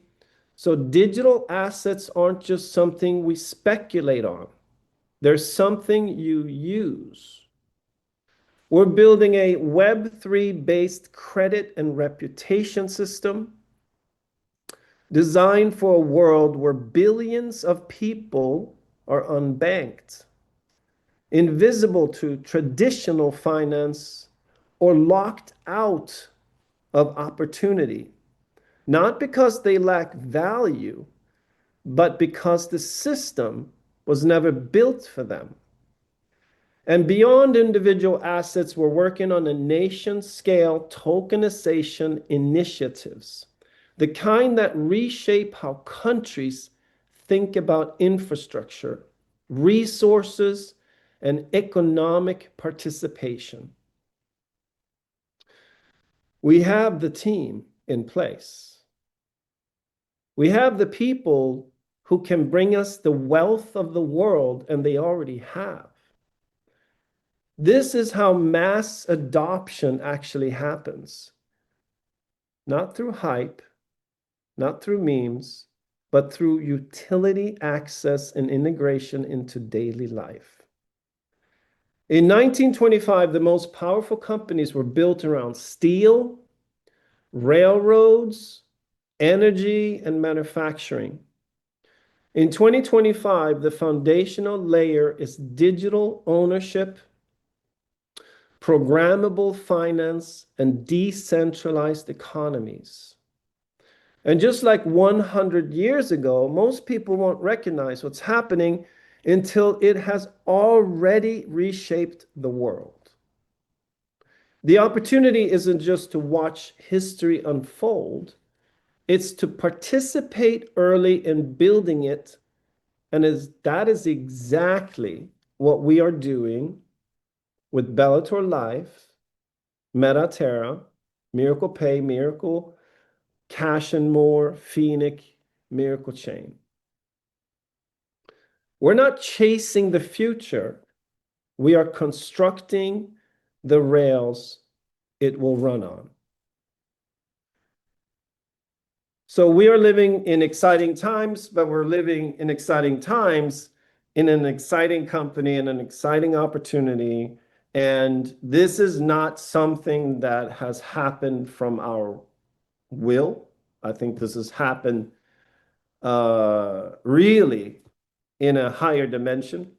So digital assets aren't just something we speculate on. They're something you use. We're building a Web3-based credit and reputation system designed for a world where billions of people are unbanked, invisible to traditional finance, or locked out of opportunity, not because they lack value, but because the system was never built for them. And beyond individual assets, we're working on a nation-scale tokenization initiatives, the kind that reshape how countries think about infrastructure, resources, and economic participation. We have the team in place. We have the people who can bring us the wealth of the world, and they already have. This is how mass adoption actually happens. Not through hype, not through memes, but through utility access and integration into daily life. In 1925, the most powerful companies were built around steel, railroads, energy, and manufacturing. In 2025, the foundational layer is digital ownership, programmable finance, and decentralized economies. And just like 100 years ago, most people won't recognize what's happening until it has already reshaped the world. The opportunity isn't just to watch history unfold, it's to participate early in building it. And that is exactly what we are doing with Bellator Life, Metaterra, Miracle Pay, Miracle Cash and More, Phoenix, Miracle Chain. We're not chasing the future. We are constructing the rails it will run on. So we are living in exciting times, but we're living in exciting times in an exciting company and an exciting opportunity. And this is not something that has happened from our will. I think this has happened really in a higher dimension.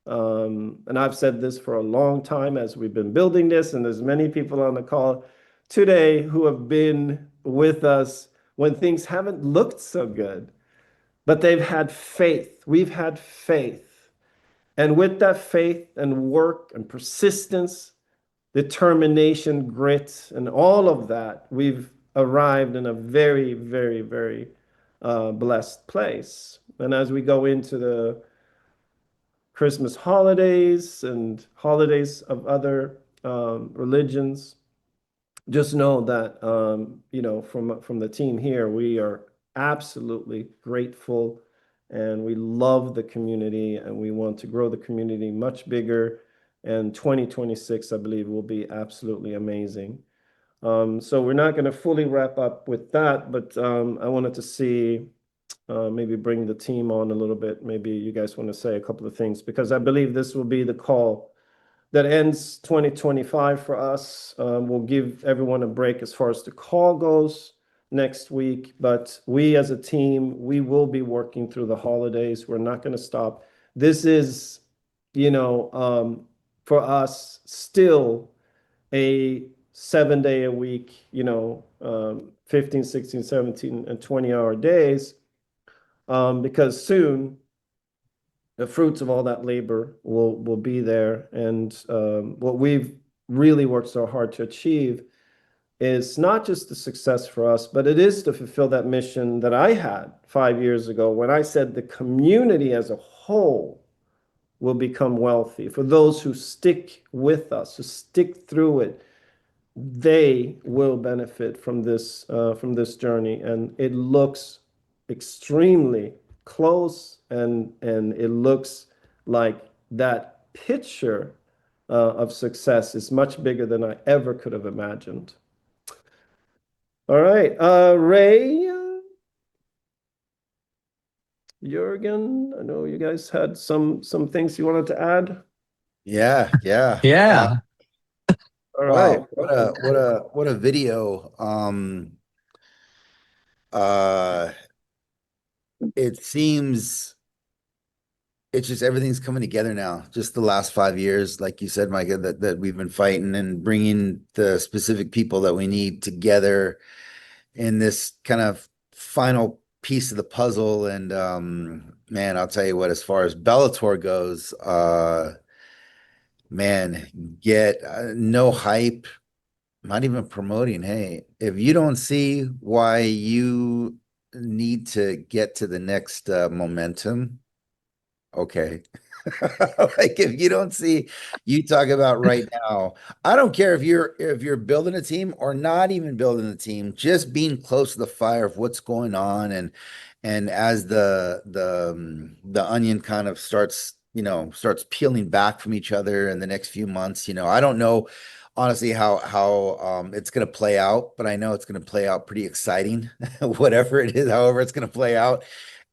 And I've said this for a long time as we've been building this, and there's many people on the call today who have been with us when things haven't looked so good, but they've had faith. We've had faith. And with that faith and work and persistence, determination, grit, and all of that, we've arrived in a very, very, very blessed place. And as we go into the Christmas holidays and holidays of other religions, just know that from the team here, we are absolutely grateful, and we love the community, and we want to grow the community much bigger. And 2026, I believe, will be absolutely amazing. So we're not going to fully wrap up with that, but I wanted to see maybe bring the team on a little bit. Maybe you guys want to say a couple of things, because I believe this will be the call that ends 2025 for us. We'll give everyone a break as far as the call goes next week, but we as a team, we will be working through the holidays. We're not going to stop. This is, for us, still a 7-day a week, 15, 16, 17, and 20-hour days, because soon the fruits of all that labor will be there. And what we've really worked so hard to achieve is not just a success for us, but it is to fulfill that mission that I had 5 years ago when I said the community as a whole will become wealthy. For those who stick with us, who stick through it, they will benefit from this journey, and it looks extremely close, and it looks like that picture of success is much bigger than I ever could have imagined. All right, Ray, Jürgen, I know you guys had some things you wanted to add. Yeah, yeah. Yeah. All right. Wow, what a video. Uh it seems it's just everything's coming together now. Just the last 5 years, like you said, Micah, that we've been fighting and bringing the specific people that we need together in this kind of final piece of the puzzle. And man, I'll tell you what, as far as Bellator goes, man, get no hype, not even promoting. Hey, if you don't see why you need to get to the next momentum, okay. Like if you don't see, you talk about right now. I don't care if you're building a team or not even building a team, just being close to the fire of what's going on, and as the onion kind of starts peeling back from each other in the next few months. I don't know honestly how it's going to play out, but I know it's going to play out pretty exciting, whatever it is, however it's going to play out.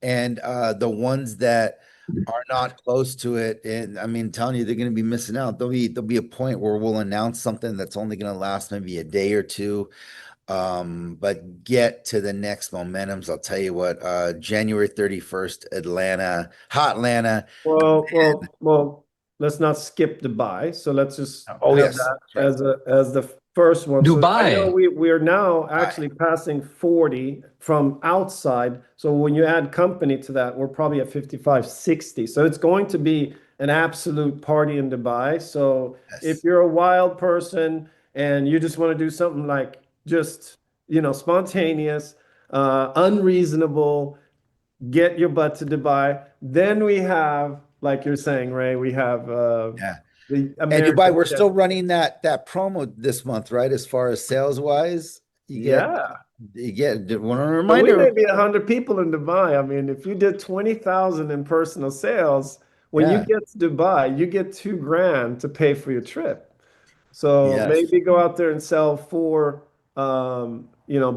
And the ones that are not close to it, and I mean, telling you they're going to be missing out. There'll be a point where we'll announce something that's only going to last maybe a day or two. But get to the next momentums. I'll tell you what, January 31st, Atlanta, hot Atlanta. Well, let's not skip Dubai. So let's just Oh, have yes, that that's right. as the first one. So I know Dubai. we are now actually passing 40 from outside. So when you add company to that, we're probably at 55, 60. So it's going to be an absolute party in Dubai. So if Yes. you're a wild person and you just want to do something like just, spontaneous, unreasonable, get your butt to Dubai. Then we have, like you're saying, Ray, we have Yeah. the And Dubai, American we're Chef. still running that promo this month, right? As far as sales wise, Yeah. you get one So we may reminder. be 100 people in Dubai. I mean, if you did 20,000 in personal sales, when you Yeah. get to Dubai, you get 2 grand to pay for your trip. So Yes. maybe go out there and sell 4,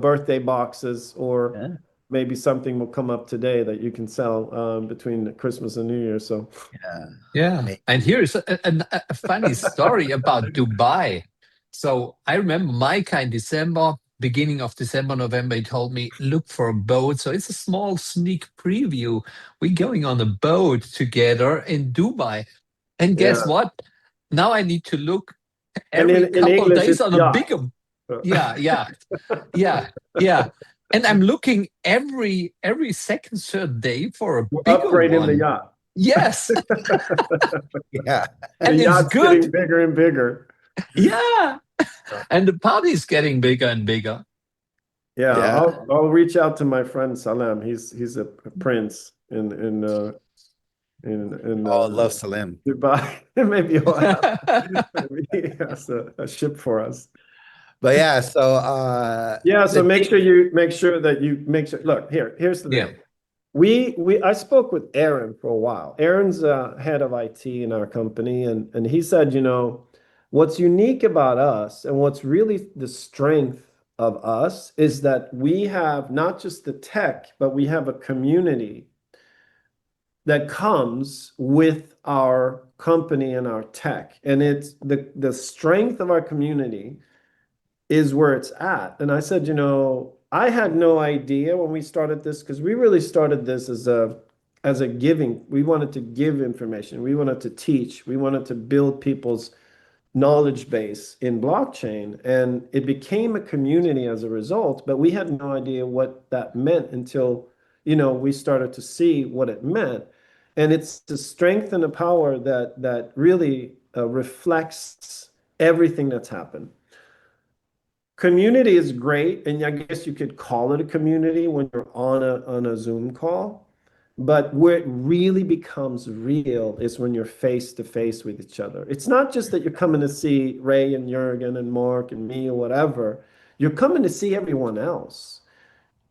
birthday boxes, or Yeah. maybe something will come up today that you can sell between Christmas and New Year. So Yeah. Yeah. And Maybe. here's a funny story about Dubai. So I remember Micah in December, beginning of December, November, he told me, look for a boat. So it's a small sneak preview. We're going on a boat together in Dubai. And guess yeah. what? Now I need to look And every in couple of English, days it's on a yacht. bigger. Yeah, yeah, yeah, yeah. And I'm looking every second, third day for a We're bigger upgrading the one. yacht. Yes, Yeah. The and it's yacht's good. getting bigger and bigger. Yeah, and the party's getting bigger and bigger. Yeah, Yeah. I'll reach out to my friend Salem. He's a prince in Oh, love Salim. Dubai. Maybe maybe he has a ship for us. But yeah, so Yeah, so the make sure date. you make sure that you make sure. Look, here's the Yeah, thing. I spoke with Aaron for a while. Aaron's head of IT in our company, and he said, what's unique about us and what's really the strength of us is that we have not just the tech, but we have a community that comes with our company and our tech. And it's the strength of our community is where it's at. And I said, I had no idea when we started this, because we really started this as a giving. We wanted to give information. We wanted to teach. We wanted to build people's knowledge base in blockchain. And it became a community as a result, but we had no idea what that meant until, we started to see what it meant. And it's the strength and the power that really reflects everything that's happened. community is great, and I guess you could call it a community when you're on a Zoom call. But where it really becomes real is when you're face to face with each other. It's not just that you're coming to see Ray and Jurgen and Mark and me or whatever. You're coming to see everyone else.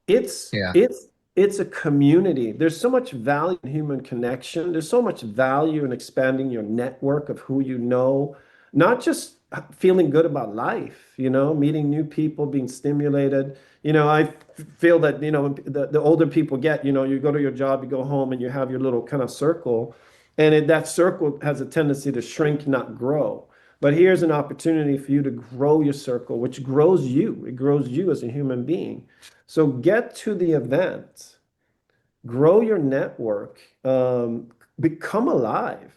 It's Yeah. it's it's a community. There's so much value in human connection. There's so much value in expanding your network of who you know, not just feeling good about life, meeting new people, being stimulated. I feel that, the older people get, you go to your job, you go home, and you have your little kind of circle, and that circle has a tendency to shrink, not grow. But here's an opportunity for you to grow your circle, which grows you. It grows you as a human being. So get to the event, grow your network, become alive,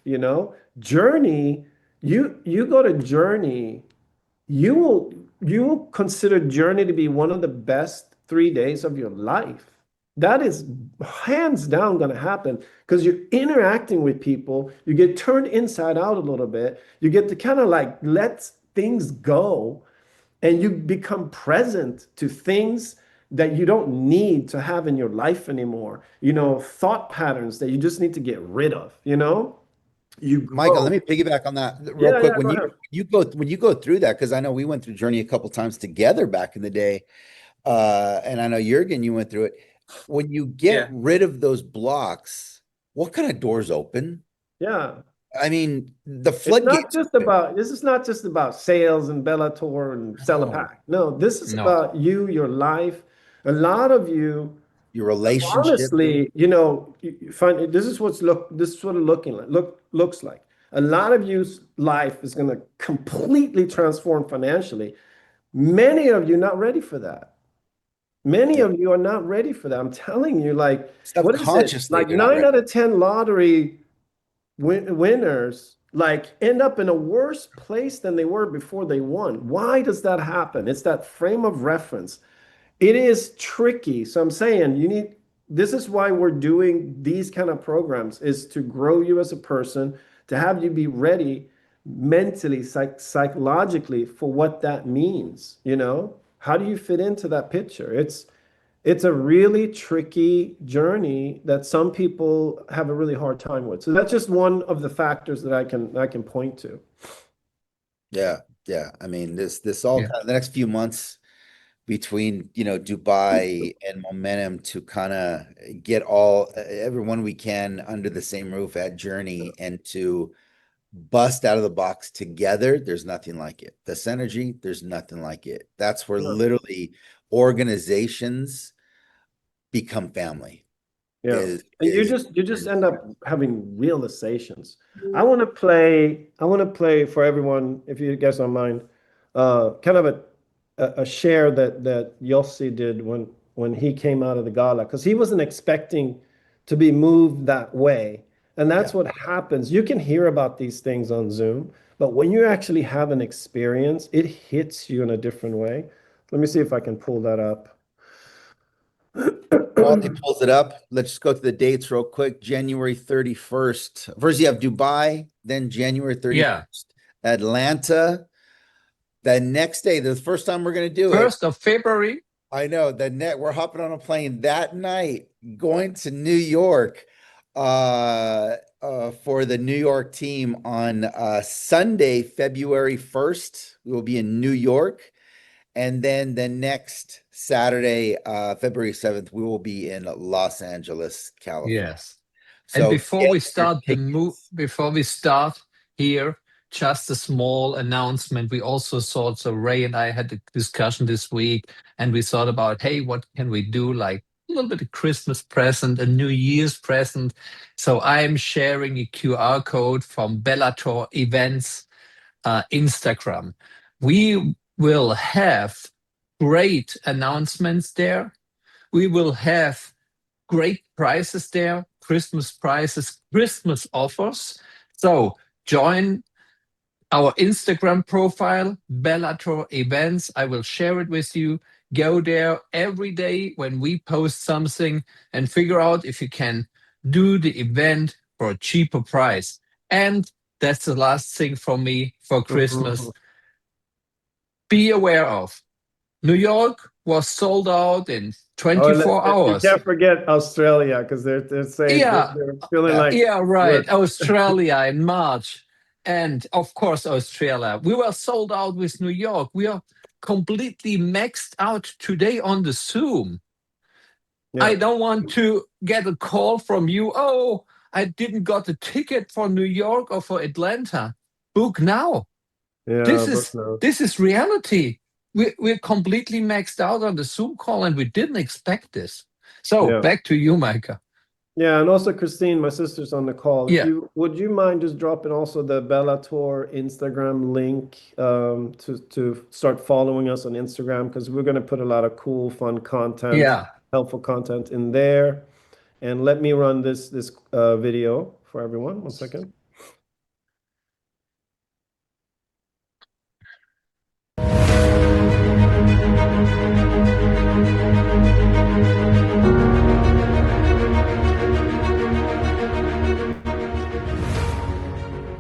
Journey, you go to Journey, you will consider Journey to be one of the best 3 days of your life. That is hands down going to happen because you're interacting with people. You get turned inside out a little bit. You get to kind of like let things go, and you become present to things that you don't need to have in your life anymore. Thought patterns that you just need to get rid of, you Michael, grow. let me piggyback on that real Yeah, quick. go ahead. When you go through that, because I know we went through Journey a couple times together back in the day, and I know Jurgen, you went through it. When you get rid of those blocks, what kind of doors open? Yeah. I mean, the It's not floodgates just open. about, this is not just about sales and Bellator and sell a No, pack. No, this is No. about you, your life. A lot of you, your relationship. honestly, you find this is this is what it looks like. A lot of you's life is going to completely transform financially. Many of you not ready for that. Many Yeah. of you are not ready for that. I'm telling you, like, what is it? Subconsciously, Like you're not nine ready. out of 10 lottery winners like end up in a worse place than they were before they won. Why does that happen? It's that frame of reference. It is tricky. So I'm saying this is why we're doing these kind of programs, is to grow you as a person, to have you be ready mentally, psychologically for what that means. How do you fit into that picture? It's a really tricky journey that some people have a really hard time with. So that's just one of the factors that I can point to. Yeah, yeah. I mean, this all Yeah. kind of the next few months between, Dubai and Momentum to kind of get everyone we can under the same roof at Journey and to bust out of the box together. There's nothing like it. The synergy, there's nothing like it. That's where Yeah. literally organizations become family. Yeah. Is And you is just end up having realizations. I want to play for everyone, if you guys don't mind, kind of a share that Yossi did when he came out of the gala, because he wasn't expecting to be moved that way. And that's Yeah. what happens. You can hear about these things on Zoom, but when you actually have an experience, it hits you in a different way. Let me see if I can pull that up. While he pulls it up, let's just go to the dates real quick. January 31st. First, you have Dubai, then January Yeah. 31st, Atlanta. The next day, the first time we're going to do it. 1st of February. I know we're hopping on a plane that night, going to New York for the New York team on Sunday, February 1st. We will be in New York. And then the next Saturday, February 7th, we will be in Los Angeles, California. Yes. And So before get we your start tickets. before we start here, just a small announcement. We also thought, so Ray and I had a discussion this week, and we thought about, hey, what can we do? Like a little bit of Christmas present, a New Year's present. So I'm sharing a QR code from Bellator events Instagram. We will have great announcements there. We will have great prices there, Christmas prices, Christmas offers. So join our Instagram profile, Bellator Events. I will share it with you. Go there every day when we post something and figure out if you can do the event for a cheaper price. And that's the last thing for me for Christmas. Be aware of New York was sold out in Oh, 24 you hours. can't forget Australia because they're saying Yeah, they're feeling like yeah, we're right. Australia in March. And of course, Australia. We were sold out with New York. We are completely maxed out today on the Zoom. I yeah. don't want to get a call from you. Oh, I didn't got a ticket for New York or for Atlanta. Book now. Yeah, This book is now. this is reality. We're completely maxed out on the Zoom call, and we didn't expect this. So Yeah. back to you, Micah. Yeah, and also Christine, my sister's on the call. If Yeah, you would you mind just dropping also the Bellator Instagram link to start following us on Instagram because we're gonna put a lot of cool, fun content, yeah. helpful content in there. And let me run this video for everyone. One second.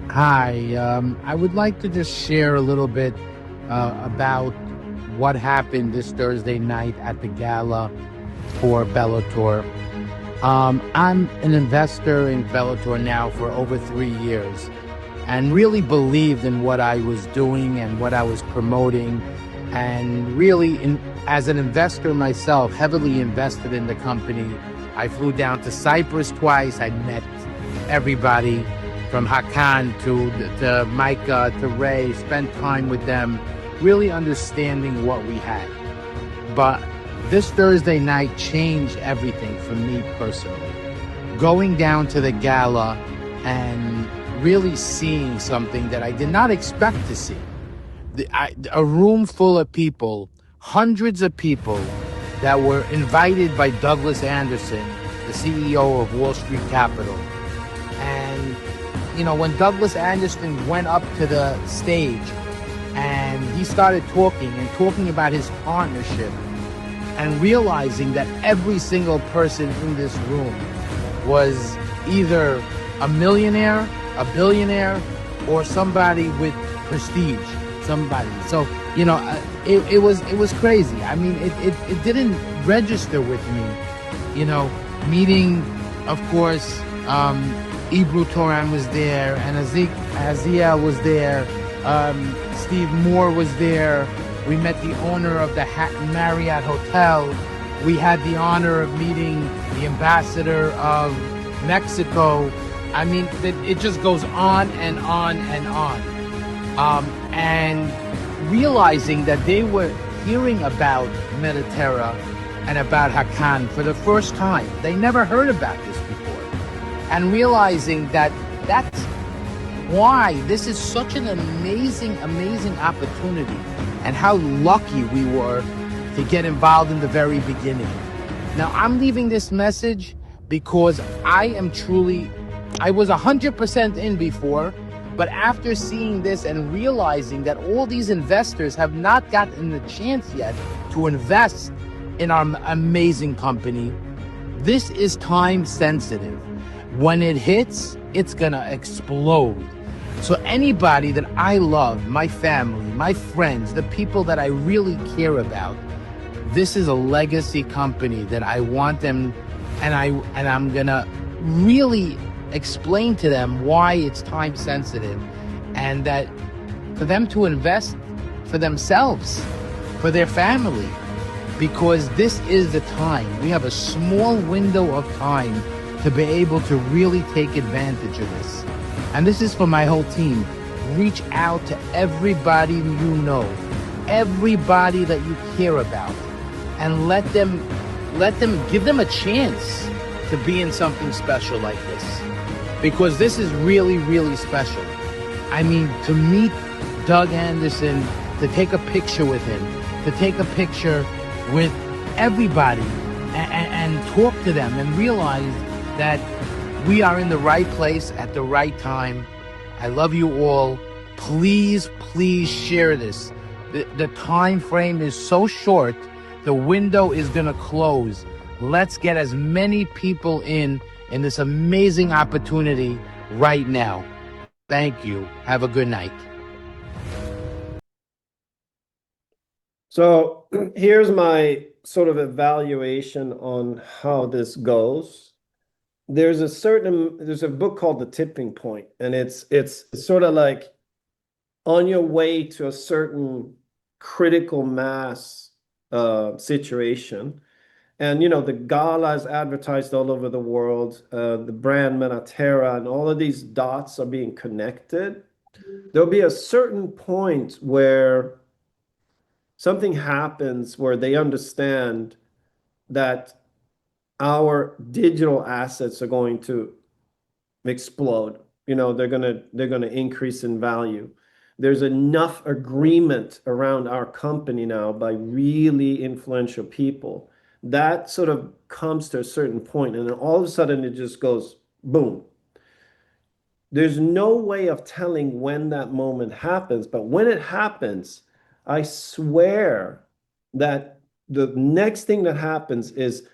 Hi, I would like to just share a little bit about what happened this Thursday night at the gala for Bellator. I'm an investor in Bellator now for over 3 years and really believed in what I was doing and what I was promoting, and really, as an investor myself, heavily invested in the company. I flew down to Cyprus twice. I met everybody from Hakan to Micah to Ray, spent time with them, really understanding what we had. But this Thursday night changed everything for me personally. Going down to the gala and really seeing something that I did not expect to see. A room full of people, hundreds of people that were invited by Douglas Anderson, the CEO of Wall Street Capital. And you know, when Douglas Anderson went up to the stage and he started talking about his partnership and realizing that every single person in this room was either a millionaire, a billionaire, or somebody with prestige, somebody. So, you know, it was crazy. I mean, it didn't register with me, you know, meeting, of course, Ibru Toran was there, and Aziel was there, Steve Moore was there. We met the owner of the Marriott Hotel. We had the honor of meeting the ambassador of Mexico. I mean, it just goes on and on and on. And realizing that they were hearing about Mediterra and about Hakan for the first time. They never heard about this before. And realizing that that's why this is such an amazing, amazing opportunity, and how lucky we were to get involved in the very beginning. Now, I'm leaving this message because I was 100% in before, but after seeing this and realizing that all these investors have not gotten the chance yet to invest in our amazing company, this is time sensitive. When it hits, it's gonna explode. So anybody that I love, my family, my friends, the people that I really care about, this is a legacy company that I want them, and I'm gonna really explain to them why it's time sensitive, and that for them to invest for themselves, for their family, because this is the time. We have a small window of time to be able to really take advantage of this. And this is for my whole team. Reach out to everybody you know, everybody that you care about, and let them give them a chance to be in something special like this. Because this is really, really special. I mean, to meet Doug Anderson, to take a picture with him, to take a picture with everybody and talk to them and realize that we are in the right place at the right time. I love you all. Please, please share this. The time frame is so short. The window is going to close. Let's get as many people in this amazing opportunity right now. Thank you. Have a good night. So here's my sort of evaluation on how this goes. There's a book called The Tipping Point, and it's sort of like on your way to a certain critical mass situation. And the gala is advertised all over the world. The brand Menatera and all of these dots are being connected. There'll be a certain point where something happens where they understand that our digital assets are going to explode. They're gonna increase in value. There's enough agreement around our company now by really influential people. That sort of comes to a certain point, and then all of a sudden it just goes boom. There's no way of telling when that moment happens, but when it happens, I swear that the next thing that happens is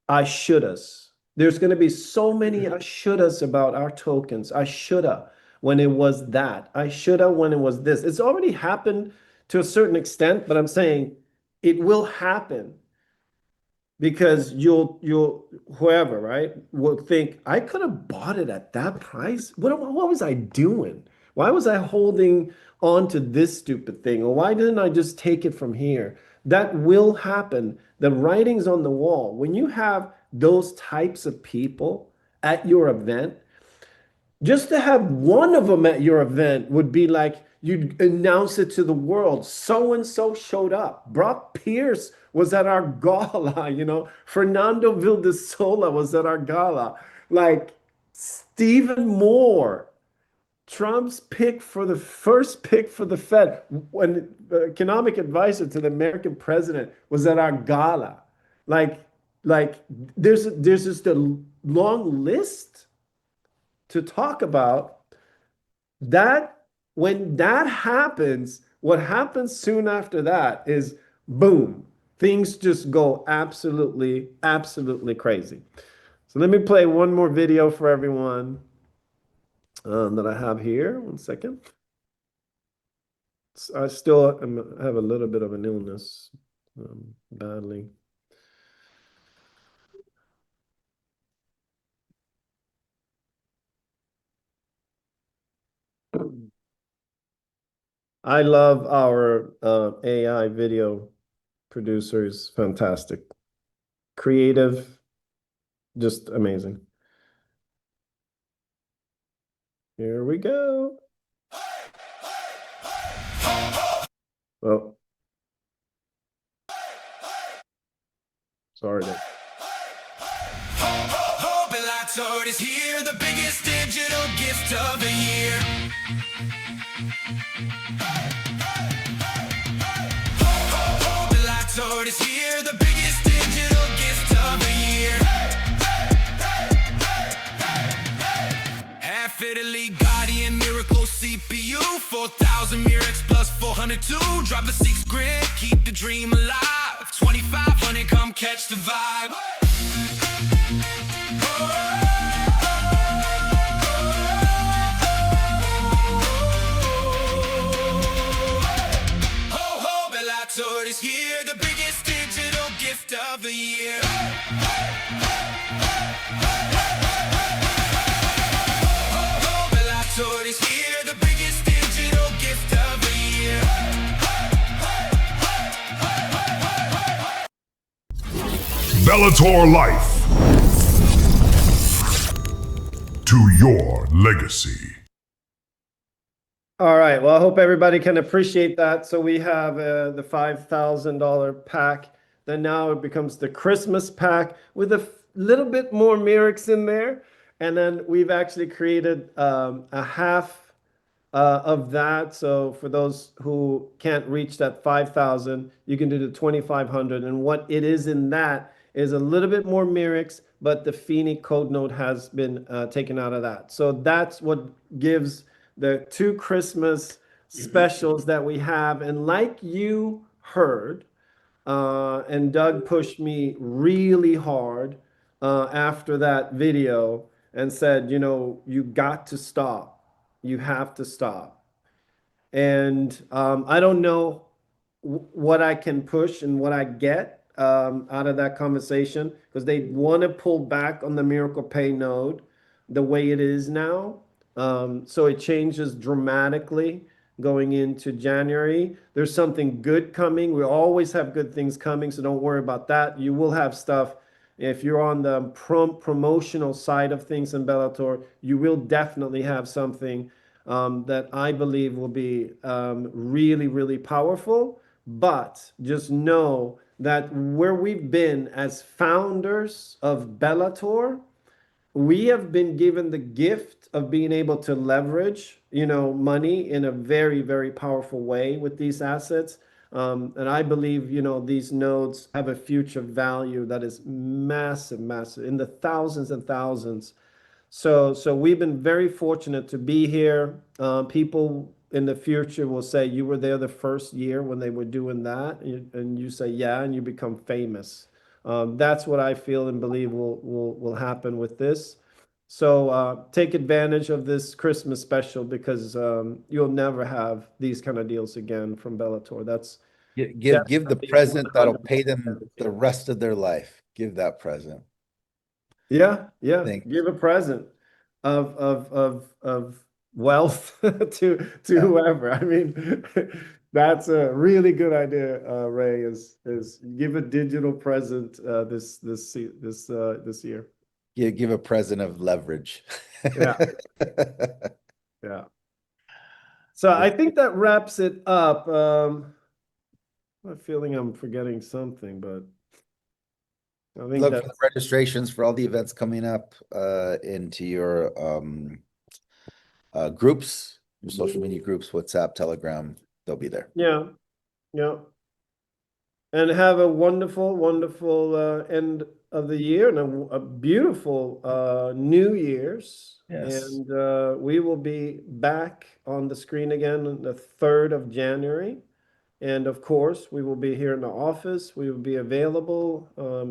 I shouldas. There's going to be so many I shouldas about our tokens. I shoulda when it was that. I shoulda when it was this. It's already happened to a certain extent, but I'm saying it will happen because you'll whoever, right, will think I could have bought it at that price. What was I doing? Why was I holding on to this stupid thing? Or why didn't I just take it from here? That will happen. The writing's on the wall. When you have those types of people at your event, just to have one of them at your event would be like you'd announce it to the world. So and so showed up. Brock Pierce was at our gala, Fernando Vildesola was at our gala. Like Stephen Moore, Trump's first pick for the Fed, when the economic advisor to the American president was at our gala. Like, there's just a long list to talk about that. When that happens, what happens soon after that is boom, things just go absolutely, absolutely crazy. So let me play one more video for everyone that I have here. One second. I still have a little bit of an illness, badly. I love our AI video producers. Fantastic. Creative, just amazing. Here we go. Oh. Sorry. Bellator is here, the biggest digital gift of the year. Bellator is here, the biggest digital gift of the year. Half Italy, Guardian, Miracle CPU, 4,000 Murex plus 402. Drop a 6 grid, keep the dream alive. 2,500, come catch the vibe. Bellator is here, the biggest digital gift of the year. Bellator is here, the biggest digital gift of the year. Bellator Life. To your legacy. All right. Well, I hope everybody can appreciate that. So we have the $5,000 pack. Then now it becomes the Christmas pack with a little bit more Mirix in there. And then we've actually created a half of that. So for those who can't reach that 5,000, you can do the 2,500. And what it is in that is a little bit more Mirix, but the Feeney code node has been taken out of that. So that's what gives the 2 Christmas specials that we have. And like you heard, and Doug pushed me really hard after that video and said, you got to stop. You have to stop. And I don't know what I can push and what I get out of that conversation, because they want to pull back on the Miracle Pay node the way it is now. So it changes dramatically going into January. There's something good coming. We always have good things coming, so don't worry about that. You will have stuff. If you're on the promotional side of things in Bellator, you will definitely have something that I believe will be really, really powerful. But just know that where we've been as founders of Bellator, we have been given the gift of being able to leverage, money in a very, very powerful way with these assets. And I believe, these nodes have a future value that is massive, massive, in the thousands and thousands. So we've been very fortunate to be here. People in the future will say you were there the first year when they were doing that, and you say yeah, and you become famous. That's what I feel and believe will happen with this. So take advantage of this Christmas special, because you'll never have these kind of deals again from Bellator. That's Give the definitely present that'll 100% pay them the the case. rest of their life. Give that present. Yeah, yeah. Think. Give a present of wealth to Yeah. whoever. I mean, that's a really good idea, Ray, is give a digital present this year. Give a present of leverage. Yeah. Yeah. So I think that wraps it up. I'm feeling I'm forgetting something, but I think Look that for the registrations for all the events coming up into your groups, your social media groups, WhatsApp, Telegram. They'll be there. yeah, yeah. And have a wonderful, wonderful end of the year, and a beautiful New Year's. Yes. And we will be back on the screen again on the 3rd of January. And of course, we will be here in the office. We will be available.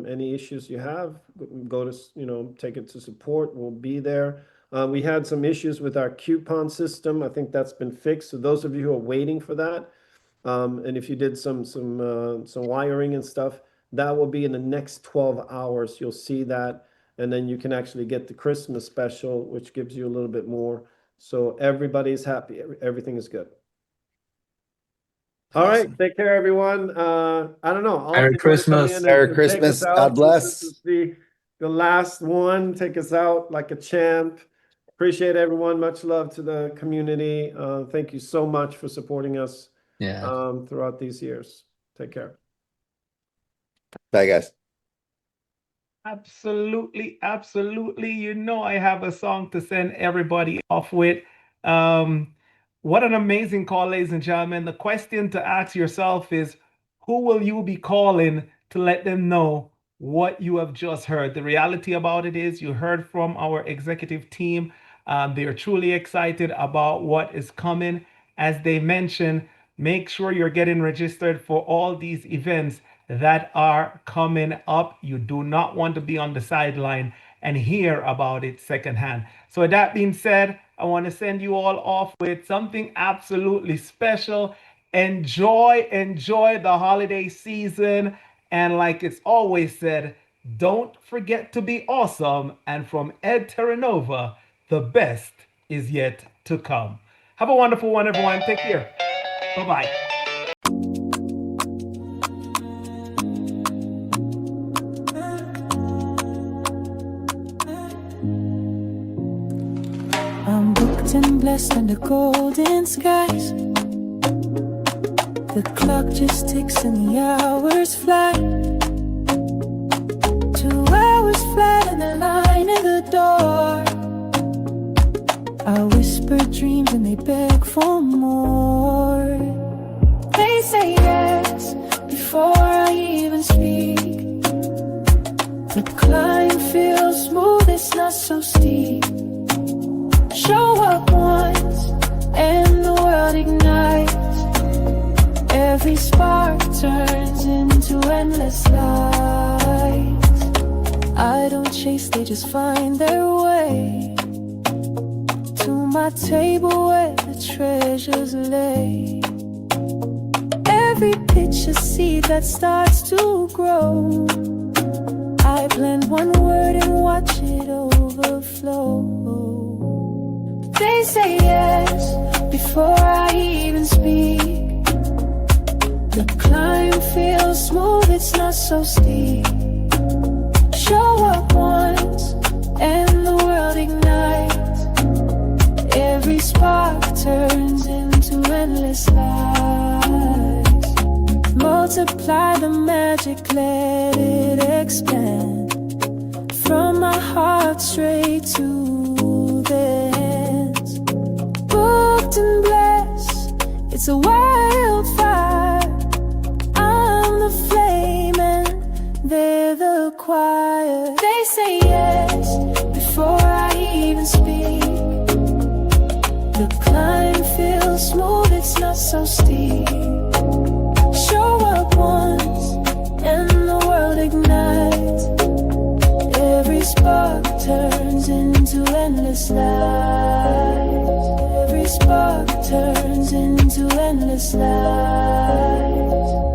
Any issues you have, go to, take it to support. We'll be there. We had some issues with our coupon system. I think that's been fixed. So those of you who are waiting for that, and if you did some wiring and stuff, that will be in the next 12 hours. You'll see that, and then you can actually get the Christmas special, which gives you a little bit more. So everybody's happy. Everything is good. All right, Awesome. take care, everyone. I don't know. Alt, Merry you want to come Christmas. in Merry and take Christmas. us out? God bless. This is the last one. Take us out like a champ. Appreciate everyone. Much love to the community. Thank you so much for supporting us Yeah. throughout these years. Take care. Bye, guys. Absolutely, absolutely. I have a song to send everybody off with. What an amazing call, ladies and gentlemen. The question to ask yourself is, who will you be calling to let them know what you have just heard? The reality about it is, you heard from our executive team. They are truly excited about what is coming. As they mentioned, make sure you're getting registered for all these events that are coming up. You do not want to be on the sideline and hear about it secondhand. So with that being said, I want to send you all off with something absolutely special. Enjoy the holiday season. And like it's always said, don't forget to be awesome. And from Ed Terranova, the best is yet to come. Have a wonderful one, everyone. Take care. Bye-bye. I'm booked and blessed under golden skies. The clock just ticks and the hours fly. 2 hours flat and the line at the door. I whisper dreams and they beg for more. They say yes before I even speak. The climb feels smooth, it's not so steep. Show up once and the world ignites. Every spark turns into endless lights. I don't chase, they just find their way to my table where the treasures lay. Every pitch a seed that starts to grow. I plant one word and watch it overflow. They say yes before I even speak. The climb feels smooth, it's not so steep. Show up once and the world ignites. Every spark turns into endless lights. Multiply the magic, let it expand. From my heart straight to their hands. Booked and blessed, it's a wildfire. I'm the flame and they're the choir. They say yes before I even speak. The climb feels smooth, it's not so steep. Show up once and the world ignites. Every spark turns into endless light. Every spark turns into endless light.